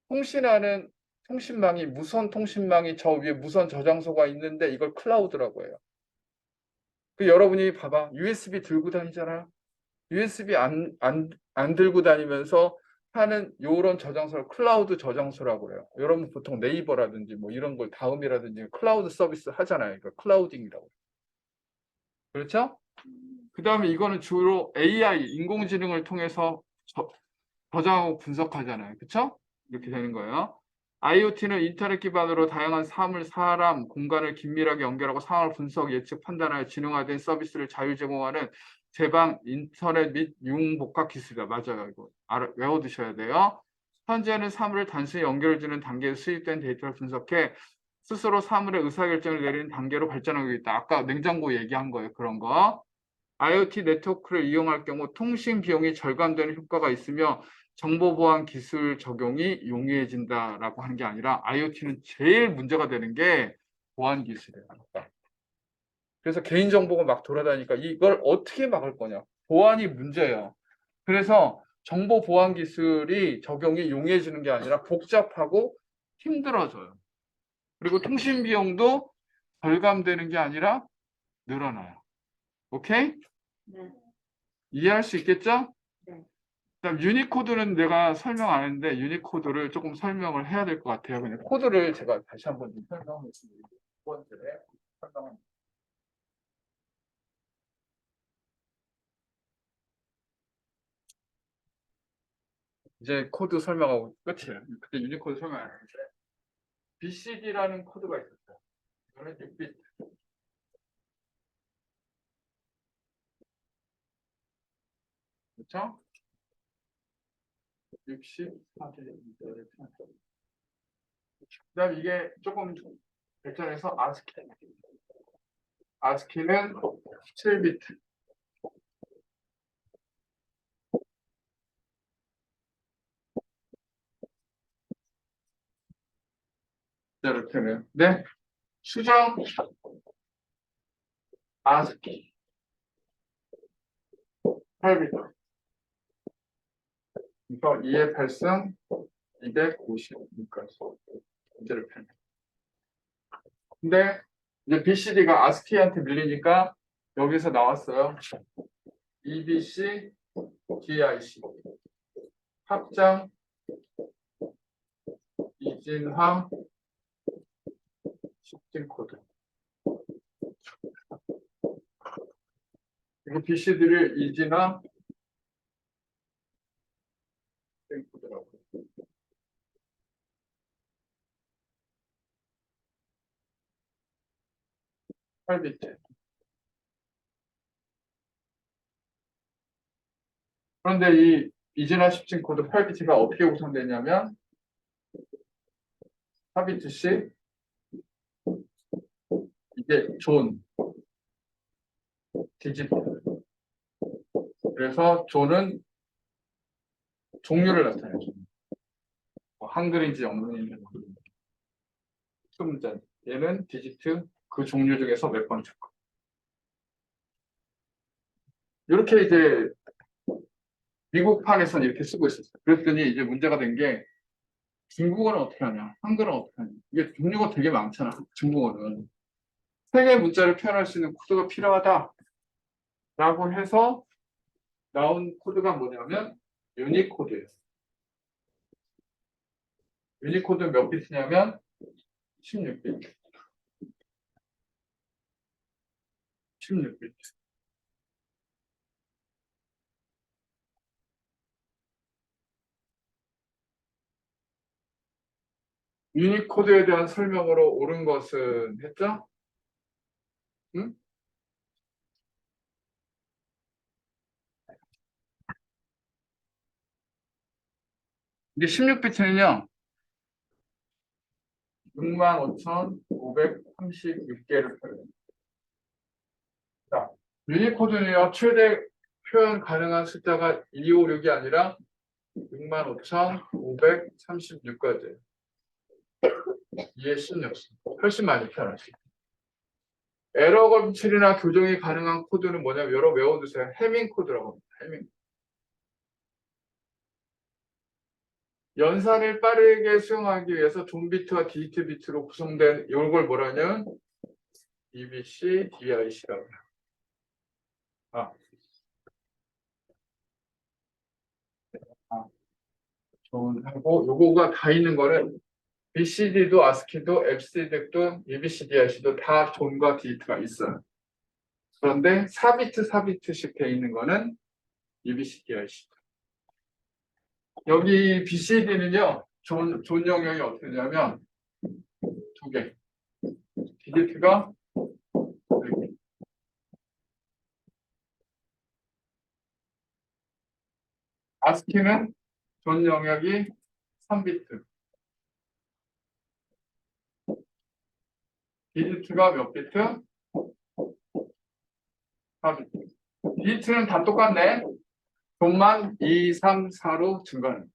[SPEAKER 1] 통신하는 통신망이 무선 통신망이 저 위에 무선 저장소가 있는데 이걸 클라우드라고 해요. 그 여러분이 봐봐. USB 들고 다니잖아. USB 안 들고 다니면서 하는 요런 저장소를 클라우드 저장소라고 해요. 여러분 보통 네이버라든지 뭐 이런 걸 다음이라든지 클라우드 서비스 하잖아요. 그러니까 클라우딩이라고. 그렇죠? 그 다음에 이거는 주로 AI, 인공지능을 통해서 저장하고 분석하잖아요. 그렇죠? 이렇게 되는 거예요. IoT는 인터넷 기반으로 다양한 사물, 사람, 공간을 긴밀하게 연결하고 상황을 분석, 예측, 판단하여 지능화된 서비스를 자유 제공하는 제방 인터넷 및 융복합 기술이다. 맞아요. 이거 외워두셔야 돼요. 현재는 사물을 단순히 연결해주는 단계에 수집된 데이터를 분석해 스스로 사물의 의사결정을 내리는 단계로 발전하고 있다. 아까 냉장고 얘기한 거예요. 그런 거. IoT 네트워크를 이용할 경우 통신 비용이 절감되는 효과가 있으며 정보 보안 기술 적용이 용이해진다라고 하는 게 아니라 IoT는 제일 문제가 되는 게 보안 기술이에요. 그래서 개인정보가 막 돌아다니니까 이걸 어떻게 막을 거냐. 보안이 문제예요. 그래서 정보 보안 기술이 적용이 용이해지는 게 아니라 복잡하고 힘들어져요. 그리고 통신 비용도 절감되는 게 아니라 늘어나요. 오케이?
[SPEAKER 2] 네.
[SPEAKER 1] 이해할 수 있겠죠?
[SPEAKER 2] 네.
[SPEAKER 1] 그다음 유니코드는 내가 설명 안 했는데 유니코드를 조금 설명을 해야 될 것 같아요. 그냥 코드를 제가 다시 한번 좀 설명하겠습니다. 두 번째 설명은 이제 코드 설명하고 끝이에요. 그때 유니코드 설명 안 했는데 BCD라는 코드가 있었어요. 이거는 6비트. 그렇죠? 64개. 그다음 이게 조금 발전해서 아스키. 아스키는 7비트. 이렇게는. 네. 수정 아스키 8비트. 그러니까 2의 8승 256까지. 이렇게. 근데 이제 BCD가 아스키한테 밀리니까 여기서 나왔어요. EBC, DIC. 합장, 이진화, 십진 코드. 이거 BCD를 이진화, 십진 코드라고. 8비트. 그런데 이 이진화 십진 코드 8비트가 어떻게 구성되냐면 4비트씩 이게 존, 디지트. 그래서 존은 종류를 나타내죠. 뭐 한글인지 영문인지 큰 문자. 얘는 디지트 그 종류 중에서 몇 번째 거. 이렇게 이제 미국판에서는 이렇게 쓰고 있었어요. 그랬더니 이제 문제가 된 게 중국어는 어떻게 하냐, 한글은 어떻게 하냐. 이게 종류가 되게 많잖아. 중국어는 세 개의 문자를 표현할 수 있는 코드가 필요하다라고 해서 나온 코드가 뭐냐면 유니코드예요. 유니코드 몇 비트냐면 16비트. 16비트. 유니코드에 대한 설명으로 옳은 것은 했죠? 응? 이게 16비트는요. 65,536개를 표현합니다. 자, 유니코드는요. 최대 표현 가능한 숫자가 256이 아니라 65,536까지. 이해 16. 훨씬 많이 표현할 수 있어요. 에러 검출이나 교정이 가능한 코드는 뭐냐면 여러분 외워두세요. 해밍 코드라고 합니다. 해밍. 연산을 빠르게 수행하기 위해서 존 비트와 디지트 비트로 구성된 이걸 뭐라냐면 EBC, DIC라고 해요. 아, 존하고 요거가 다 있는 거는 BCD도 ASCII도 FCD도 EBCDIC도 다 존과 디지트가 있어요. 그런데 4비트 4비트씩 돼 있는 거는 EBCDIC. 여기 BCD는요. 존 영역이 어떻게 되냐면 두 개. 디지트가 네 개. ASCII는 존 영역이 3비트. 디지트가 몇 비트? 4비트. 디지트는 다 똑같네. 존만 2, 3, 4로 증가합니다.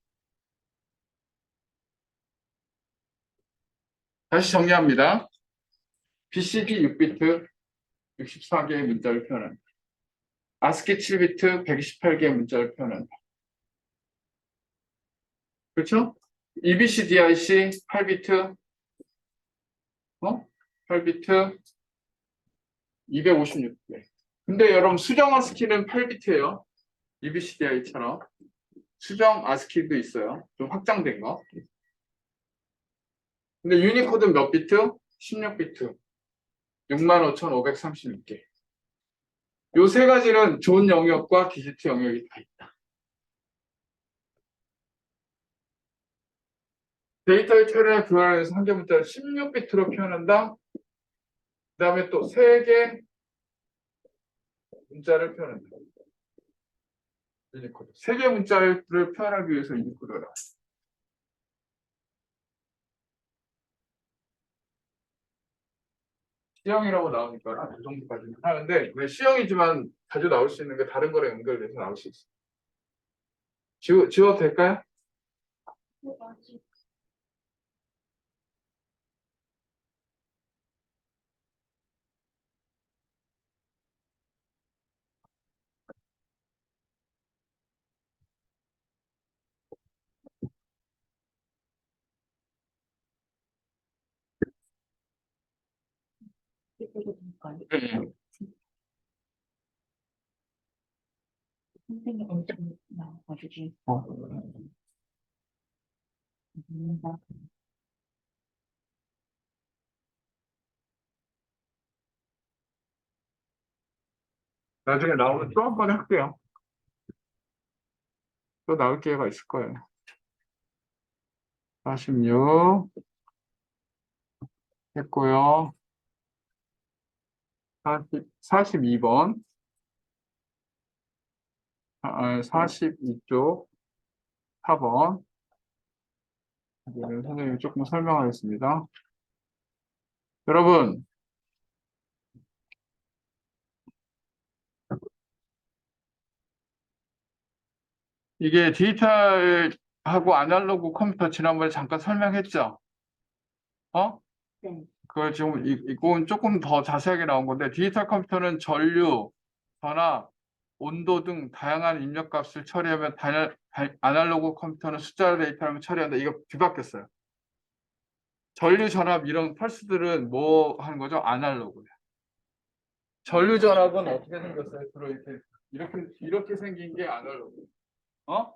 [SPEAKER 1] 다시 정리합니다. BCD 6비트 64개의 문자를 표현합니다. ASCII 7비트 128개의 문자를 표현합니다. 그렇죠? EBCDIC 8비트 8비트 256개. 근데 여러분 수정 ASCII는 8비트예요. EBCDI처럼 수정 ASCII도 있어요. 좀 확장된 거. 근데 유니코드는 몇 비트? 16비트 65,536개. 요 세 가지는 존 영역과 디지트 영역이 다 있다. 데이터의 체련의 교환에서 한 개 문자를 16비트로 표현한다. 그다음에 또 세 개 문자를 표현한다. 유니코드. 세 개 문자를 표현하기 위해서 유니코드가 C형이라고 나오니까 그 정도까지는 하는데 왜 C형이지만 자주 나올 수 있는 게 다른 거랑 연결돼서 나올 수 있어. 지워도 될까요?
[SPEAKER 2] 아직 해도 될까요?
[SPEAKER 1] 네.
[SPEAKER 2] 선생님 엄청 나와가지고 나
[SPEAKER 1] 나중에 나오면 또 한 번 할게요. 또 나올 기회가 있을 거예요. 46 했고요. 42번. 42쪽 4번. 이제는 선생님이 조금 설명하겠습니다. 여러분, 이게 디지털하고 아날로그 컴퓨터 지난번에 잠깐 설명했죠? 어?
[SPEAKER 2] 네.
[SPEAKER 1] 그걸 지금 이건 조금 더 자세하게 나온 건데 디지털 컴퓨터는 전류, 전압, 온도 등 다양한 입력값을 처리하면 아날로그 컴퓨터는 숫자 데이터를 처리한다. 이거 뒤바뀌었어요. 전류, 전압 이런 펄스들은 뭐 하는 거죠? 아날로그예요. 전류 전압은 어떻게 생겼어요? 주로 이렇게 생긴 게 아날로그. 어?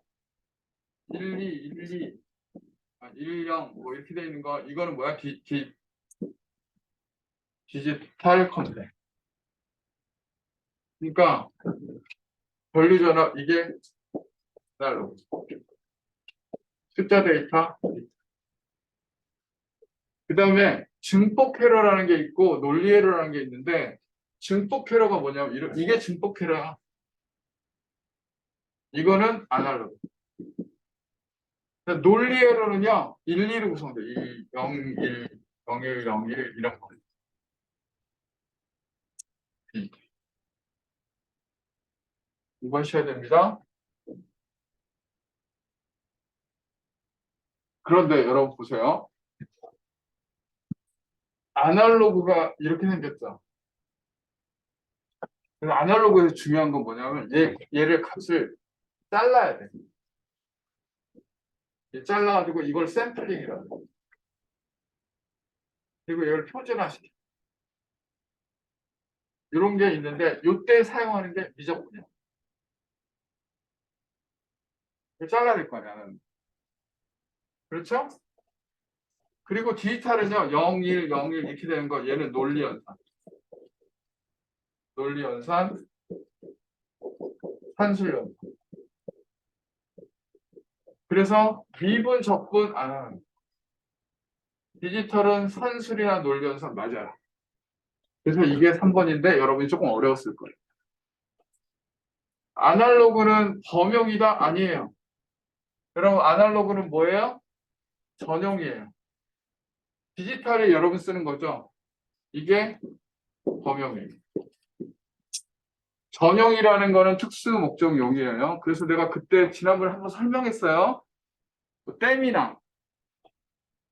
[SPEAKER 1] 1, 2, 1, 2, 1, 0, 뭐 이렇게 돼 있는 거 이거는 뭐야? 디지털 컴퓨터. 그러니까 전류 전압 이게 아날로그. 숫자 데이터. 그 다음에 증폭 회로라는 게 있고 논리 회로라는 게 있는데 증폭 회로가 뭐냐면 이게 증폭 회로야. 이거는 아날로그. 논리 회로는요 1, 2로 구성돼. 1, 0, 1, 0, 1, 0, 1 이런 거. 이거 하셔야 됩니다. 그런데 여러분 보세요. 아날로그가 이렇게 생겼죠. 그래서 아날로그에서 중요한 건 뭐냐면 얘를 값을 잘라야 돼. 잘라가지고 이걸 샘플링이라고 해. 그리고 이걸 표준화시켜. 이런 게 있는데 이때 사용하는 게 미적분이야. 이걸 잘라야 될 거 아니야. 나는. 그렇죠? 그리고 디지털은요 0, 1, 0, 1 이렇게 되는 거 얘는 논리연산. 논리연산, 산술연산. 그래서 미분, 적분 안 하는. 디지털은 산술이나 논리연산 맞아요. 그래서 이게 3번인데 여러분이 조금 어려웠을 거예요. 아날로그는 범용이다? 아니에요. 여러분 아날로그는 뭐예요? 전용이에요. 디지털이 여러분 쓰는 거죠. 이게 범용이에요. 전용이라는 거는 특수 목적용이에요. 그래서 내가 그때 지난번에 한번 설명했어요. 뭐 댐이나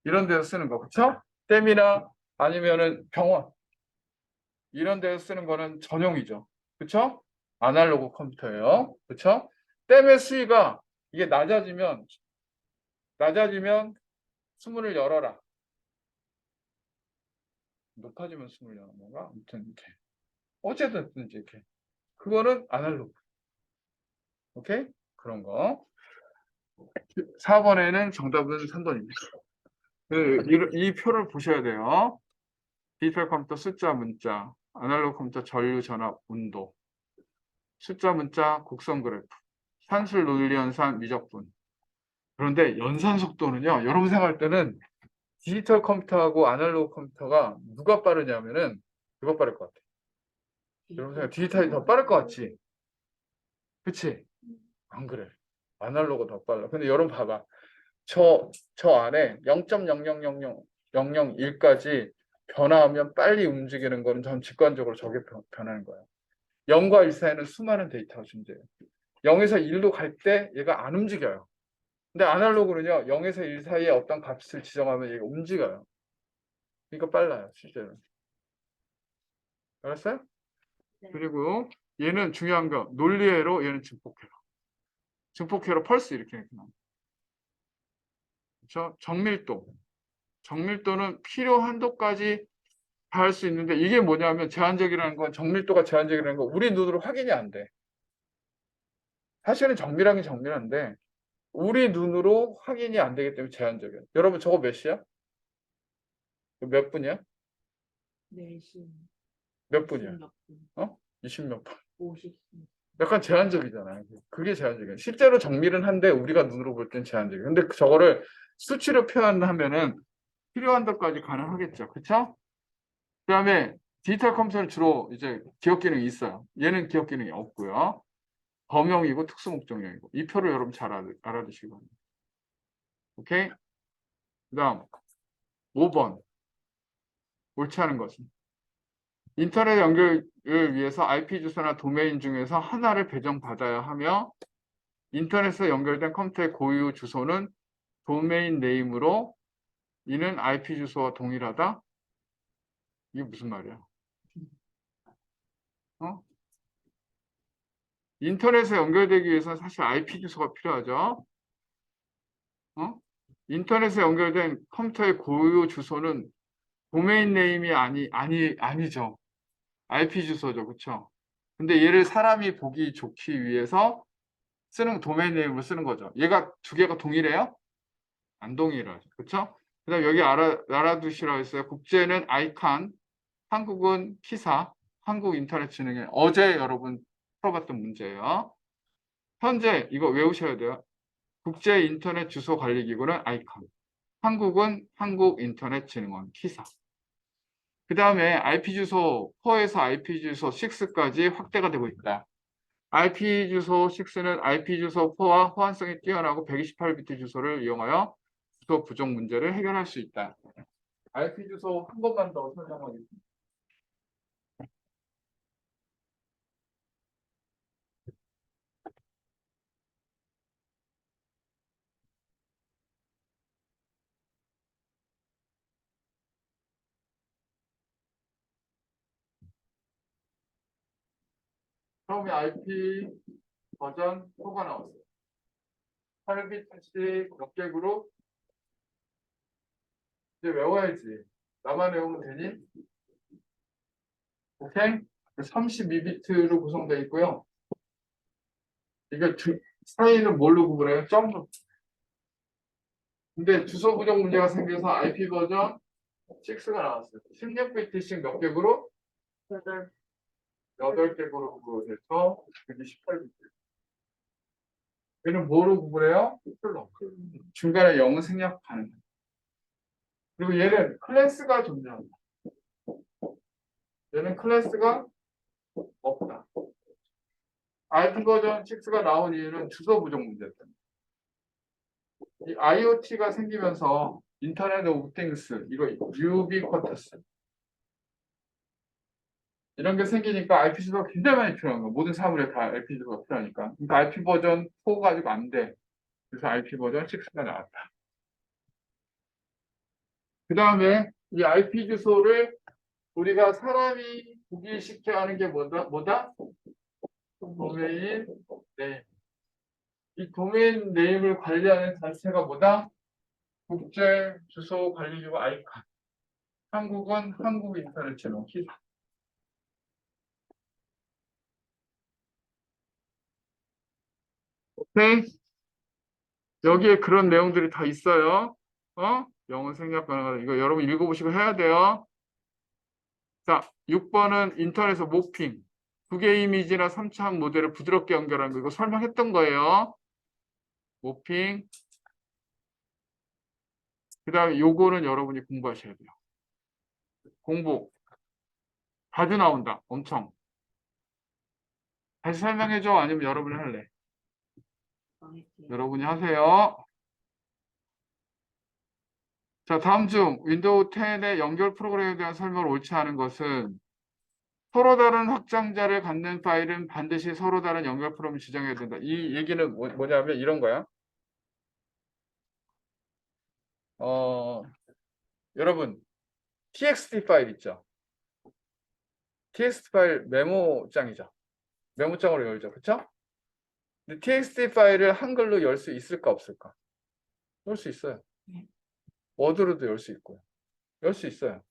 [SPEAKER 1] 이런 데서 쓰는 거, 그렇죠? 댐이나 아니면은 병원 이런 데서 쓰는 거는 전용이죠. 그렇죠? 아날로그 컴퓨터예요. 그렇죠? 댐의 수위가 이게 낮아지면 수문을 열어라. 높아지면 수문을 여는 건가? 아무튼 이렇게. 어쨌든 이렇게. 그거는 아날로그. 오케이? 그런 거. 4번에는 정답은 3번입니다. 이 표를 보셔야 돼요. 디지털 컴퓨터 숫자 문자, 아날로그 컴퓨터 전류 전압 온도, 숫자 문자 곡선 그래프, 산술 논리 연산 미적분. 그런데 연산 속도는요. 여러분 생각할 때는 디지털 컴퓨터하고 아날로그 컴퓨터가 누가 빠르냐면은 누가 빠를 것 같아? 여러분 생각 디지털이 더 빠를 것 같지? 그치? 안 그래. 아날로그 더 빨라. 근데 여러분 봐봐. 저 안에 0.0000001까지 변화하면 빨리 움직이는 거는 전 직관적으로 저게 변하는 거예요. 0과 1 사이에는 수많은 데이터가 존재해요. 0에서 1로 갈 때 얘가 안 움직여요. 근데 아날로그는요. 0에서 1 사이에 어떤 값을 지정하면 얘가 움직여요. 그러니까 빨라요. 실제로. 알았어요?
[SPEAKER 2] 네.
[SPEAKER 1] 그리고 얘는 중요한 거 논리회로 얘는 증폭회로. 증폭회로 펄스 이렇게 나와요. 그렇죠? 정밀도는 필요 한도까지 다 할 수 있는데 이게 뭐냐면 제한적이라는 건 정밀도가 제한적이라는 건 우리 눈으로 확인이 안 돼. 사실은 정밀하긴 정밀한데 우리 눈으로 확인이 안 되기 때문에 제한적이야. 여러분 저거 몇 시야? 몇 분이야?
[SPEAKER 2] 4시
[SPEAKER 1] 몇 분이야?
[SPEAKER 2] 몇 분?
[SPEAKER 1] 어? 20 몇 분.
[SPEAKER 2] 50분.
[SPEAKER 1] 약간 제한적이잖아요. 그게 제한적이야. 실제로 정밀은 한데 우리가 눈으로 볼 땐 제한적이야. 근데 저거를 수치로 표현하면은 필요한 데까지 가능하겠죠. 그쵸? 그다음에 디지털 컴퓨터는 주로 이제 기억 기능이 있어요. 얘는 기억 기능이 없고요. 범용이고 특수 목적용이고 이 표를 여러분 잘 알아두시기 바랍니다. 오케이? 그다음 5번 옳지 않은 것은 인터넷 연결을 위해서 IP 주소나 도메인 중에서 하나를 배정받아야 하며 인터넷에 연결된 컴퓨터의 고유 주소는 도메인 네임으로 이는 IP 주소와 동일하다? 이게 무슨 말이야? 어? 인터넷에 연결되기 위해서 사실 IP 주소가 필요하죠. 어? 인터넷에 연결된 컴퓨터의 고유 주소는 도메인 네임이 아니죠. IP 주소죠. 그쵸? 근데 얘를 사람이 보기 좋기 위해서 쓰는 도메인 네임을 쓰는 거죠. 얘가 두 개가 동일해요? 안 동일하죠. 그쵸? 그다음 여기 알아두시라고 했어요. 국제는 아이칸, 한국은 키사, 한국인터넷진흥회. 어제 여러분 풀어봤던 문제예요. 현재 이거 외우셔야 돼요. 국제인터넷 주소 관리기구는 아이칸, 한국은 한국인터넷진흥원 키사. 그 다음에 IP 주소 4에서 IP 주소 6까지 확대가 되고 있다. IP 주소 6는 IP 주소 4와 호환성이 뛰어나고 128비트 주소를 이용하여 주소 부족 문제를 해결할 수 있다. IP 주소 한 번만 더 설명하겠습니다. 처음에 IP 버전 4가 나왔어요. 8비트씩 몇 개 그룹? 이제 외워야지. 나만 외우면 되니? 오케이? 32비트로 구성되어 있고요. 이게 사이는 뭘로 구분해요? 점으로. 근데 주소 부족 문제가 생겨서 IP 버전 6가 나왔어요. 16비트씩 몇 개 그룹? 8개 그룹으로 돼서 128비트. 얘는 뭐로 구분해요? 풀로. 중간에 0은 생략 가능해요. 그리고 얘는 클래스가 존재합니다. 얘는 클래스가 없다. IP 버전 6가 나온 이유는 주소 부족 문제 때문에. 이 IoT가 생기면서 인터넷 오브 띵스, 이거 유비쿼터스 이런 게 생기니까 IP 주소가 굉장히 많이 필요한 거야. 모든 사물에 다 IP 주소가 필요하니까. 그러니까 IP 버전 4 가지고 안 돼. 그래서 IP 버전 6가 나왔다. 그 다음에 이 IP 주소를 우리가 사람이 보기 쉽게 하는 게 뭐다? 도메인 네임. 이 도메인 네임을 관리하는 단체가 뭐다? 국제 주소 관리기구 아이칸. 한국은 한국인터넷진흥 키사. 오케이? 여기에 그런 내용들이 다 있어요. 영어 생략 가능하다. 이거 여러분 읽어보시고 해야 돼요. 자, 6번은 인터넷에서 모핑. 두 개의 이미지나 3차원 모델을 부드럽게 연결하는 거. 이거 설명했던 거예요. 모핑. 그 다음에 요거는 여러분이 공부하셔야 돼요. 공부. 자주 나온다. 엄청. 다시 설명해줘? 아니면 여러분이 할래?
[SPEAKER 2] 망했지.
[SPEAKER 1] 여러분이 하세요. 자, 다음 중 윈도우 10의 연결 프로그램에 대한 설명을 옳지 않은 것은 서로 다른 확장자를 갖는 파일은 반드시 서로 다른 연결 프로그램을 지정해야 된다. 이 얘기는 뭐냐면 이런 거야. 여러분, txt 파일 있죠? txt 파일 메모장이죠. 메모장으로 열죠. 그쵸? 근데 txt 파일을 한글로 열 수 있을까 없을까? 열 수 있어요.
[SPEAKER 2] 네.
[SPEAKER 1] 워드로도 열 수 있고요. 열 수 있어요.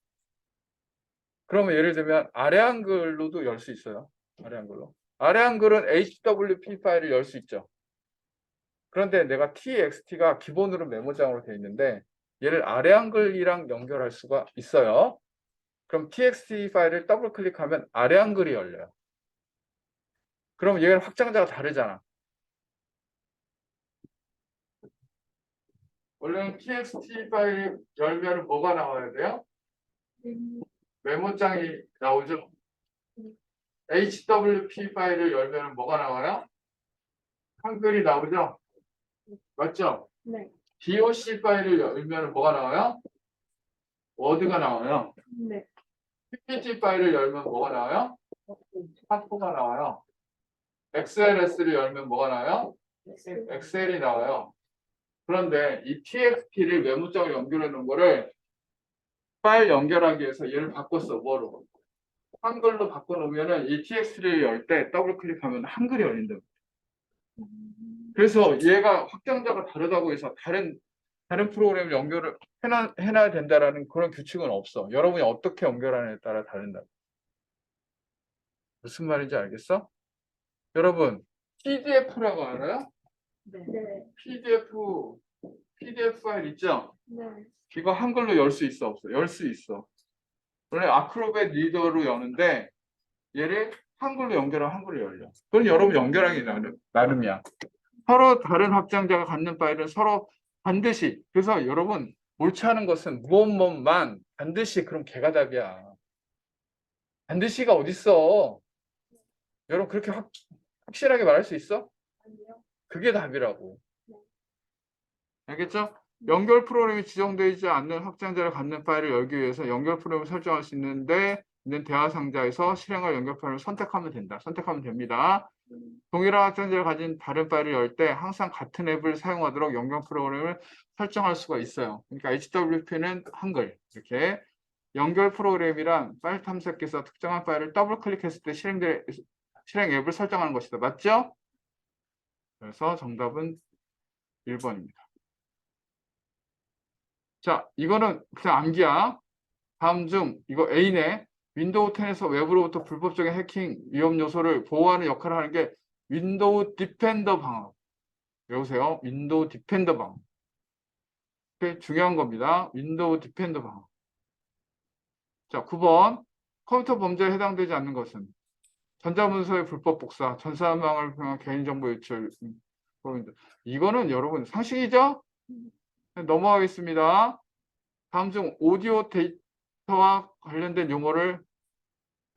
[SPEAKER 1] 그러면 예를 들면 아래 한글로도 열 수 있어요. 아래 한글로. 아래 한글은 HWP 파일을 열 수 있죠. 그런데 내가 txt가 기본으로 메모장으로 되어 있는데 얘를 아래 한글이랑 연결할 수가 있어요. 그럼 txt 파일을 더블 클릭하면 아래 한글이 열려요. 그럼 얘는 확장자가 다르잖아. 원래는 txt 파일 열면 뭐가 나와야 돼요? 메모장이 나오죠. HWP 파일을 열면 뭐가 나와요? 한글이 나오죠. 맞죠?
[SPEAKER 2] 네.
[SPEAKER 1] doc 파일을 열면 뭐가 나와요? 워드가 나와요.
[SPEAKER 2] 네.
[SPEAKER 1] ppt 파일을 열면 뭐가 나와요? 하프가 나와요. XLS를 열면 뭐가 나와요? 엑셀이 나와요. 그런데 이 txt를 메모장에 연결해 놓은 거를 파일 연결하기 위해서 얘를 바꿨어. 뭐로? 한글로 바꿔놓으면은 이 txt를 열 때 더블 클릭하면 한글이 열린다. 그래서 얘가 확장자가 다르다고 해서 다른 프로그램 연결을 해놔야 된다라는 그런 규칙은 없어. 여러분이 어떻게 연결하느냐에 따라 다른다. 무슨 말인지 알겠어? 여러분, PDF라고 알아요?
[SPEAKER 2] 네.
[SPEAKER 1] PDF 파일 있죠?
[SPEAKER 2] 네.
[SPEAKER 1] 이거 한글로 열 수 있어, 없어? 열 수 있어. 원래 아크로벳 리더로 여는데 얘를 한글로 연결하면 한글로 열려. 그건 여러분 연결하기 나름이야. 서로 다른 확장자가 갖는 파일은 서로 반드시. 그래서 여러분 옳지 않은 것은 무엇만 반드시 그럼 걔가 답이야. 반드시가 어딨어? 여러분 그렇게 확실하게 말할 수 있어?
[SPEAKER 2] 아니요.
[SPEAKER 1] 그게 답이라고. 알겠죠? 연결 프로그램이 지정되지 않는 확장자를 갖는 파일을 열기 위해서 연결 프로그램을 설정할 수 있는 대화 상자에서 실행할 연결 프로그램을 선택하면 된다. 선택하면 됩니다. 동일한 확장자를 가진 다른 파일을 열 때 항상 같은 앱을 사용하도록 연결 프로그램을 설정할 수가 있어요. 그러니까 HWP는 한글 이렇게 연결 프로그램이란 파일 탐색기에서 특정한 파일을 더블 클릭했을 때 실행 앱을 설정하는 것이다. 맞죠? 그래서 정답은 1번입니다. 자, 이거는 그냥 암기야. 다음 중 이거 A네. 윈도우 10에서 외부로부터 불법적인 해킹 위험 요소를 보호하는 역할을 하는 게 윈도우 디펜더 방어. 외우세요. 윈도우 디펜더 방어. 이게 중요한 겁니다. 윈도우 디펜더 방어. 자, 9번. 컴퓨터 범죄에 해당되지 않는 것은 전자문서의 불법 복사, 전산망을 통한 개인정보 유출. 이거는 여러분 상식이죠? 넘어가겠습니다. 다음 중 오디오 데이터와 관련된 용어를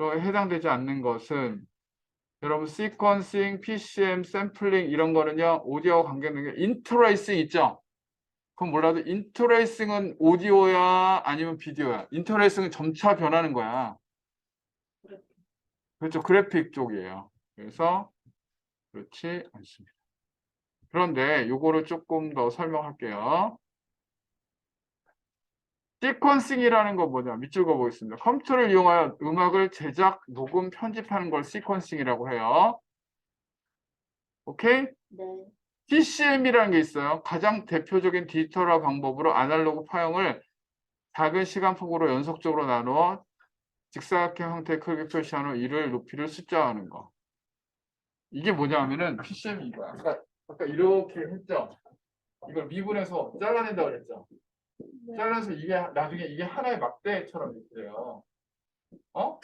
[SPEAKER 1] 해당되지 않는 것은 여러분 시퀀싱, PCM, 샘플링 이런 거는요. 오디오와 관계되는 게 인터레이싱 있죠? 그럼 몰라도 인터레이싱은 오디오야 아니면 비디오야? 인터레이싱은 점차 변하는 거야. 그렇죠. 그래픽 쪽이에요. 그래서 그렇지 않습니다. 그런데 요거를 조금 더 설명할게요. 시퀀싱이라는 건 뭐냐? 밑줄 그어보겠습니다. 컴퓨터를 이용하여 음악을 제작, 녹음, 편집하는 걸 시퀀싱이라고 해요. 오케이?
[SPEAKER 2] 네.
[SPEAKER 1] PCM이라는 게 있어요. 가장 대표적인 디지털화 방법으로 아날로그 파형을 작은 시간폭으로 연속적으로 나누어 직사각형 형태의 크게 표시한 후 이를 높이를 숫자화하는 거. 이게 뭐냐 하면은 PCM이 이거야. 아까 이렇게 했죠? 이걸 미분해서 잘라낸다고 그랬죠?
[SPEAKER 2] 네.
[SPEAKER 1] 잘라서 이게 나중에 이게 하나의 막대처럼 이렇게 돼요. 어?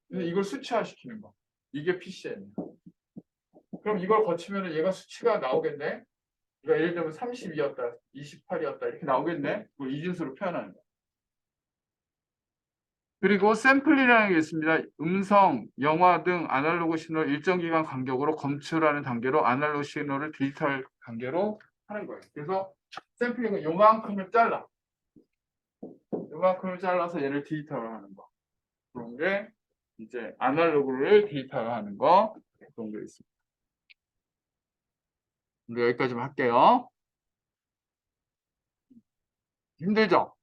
[SPEAKER 1] 근데 이걸 수치화시키는 거. 이게 PCM이야. 그럼 이걸 거치면 얘가 수치가 나오겠네? 그러니까 예를 들면 32였다, 28이었다 이렇게 나오겠네? 그걸 이진수로 표현하는 거야. 그리고 샘플이라는 게 있습니다. 음성, 영화 등 아날로그 신호를 일정 기간 간격으로 검출하는 단계로 아날로그 신호를 디지털 단계로 하는 거예요. 그래서 샘플링은 요만큼을 잘라. 요만큼을 잘라서 얘를 디지털로 하는 거. 그런 게 이제 아날로그를 디지털로 하는 거. 그런 게 있습니다. 근데 여기까지만 할게요. 힘들죠?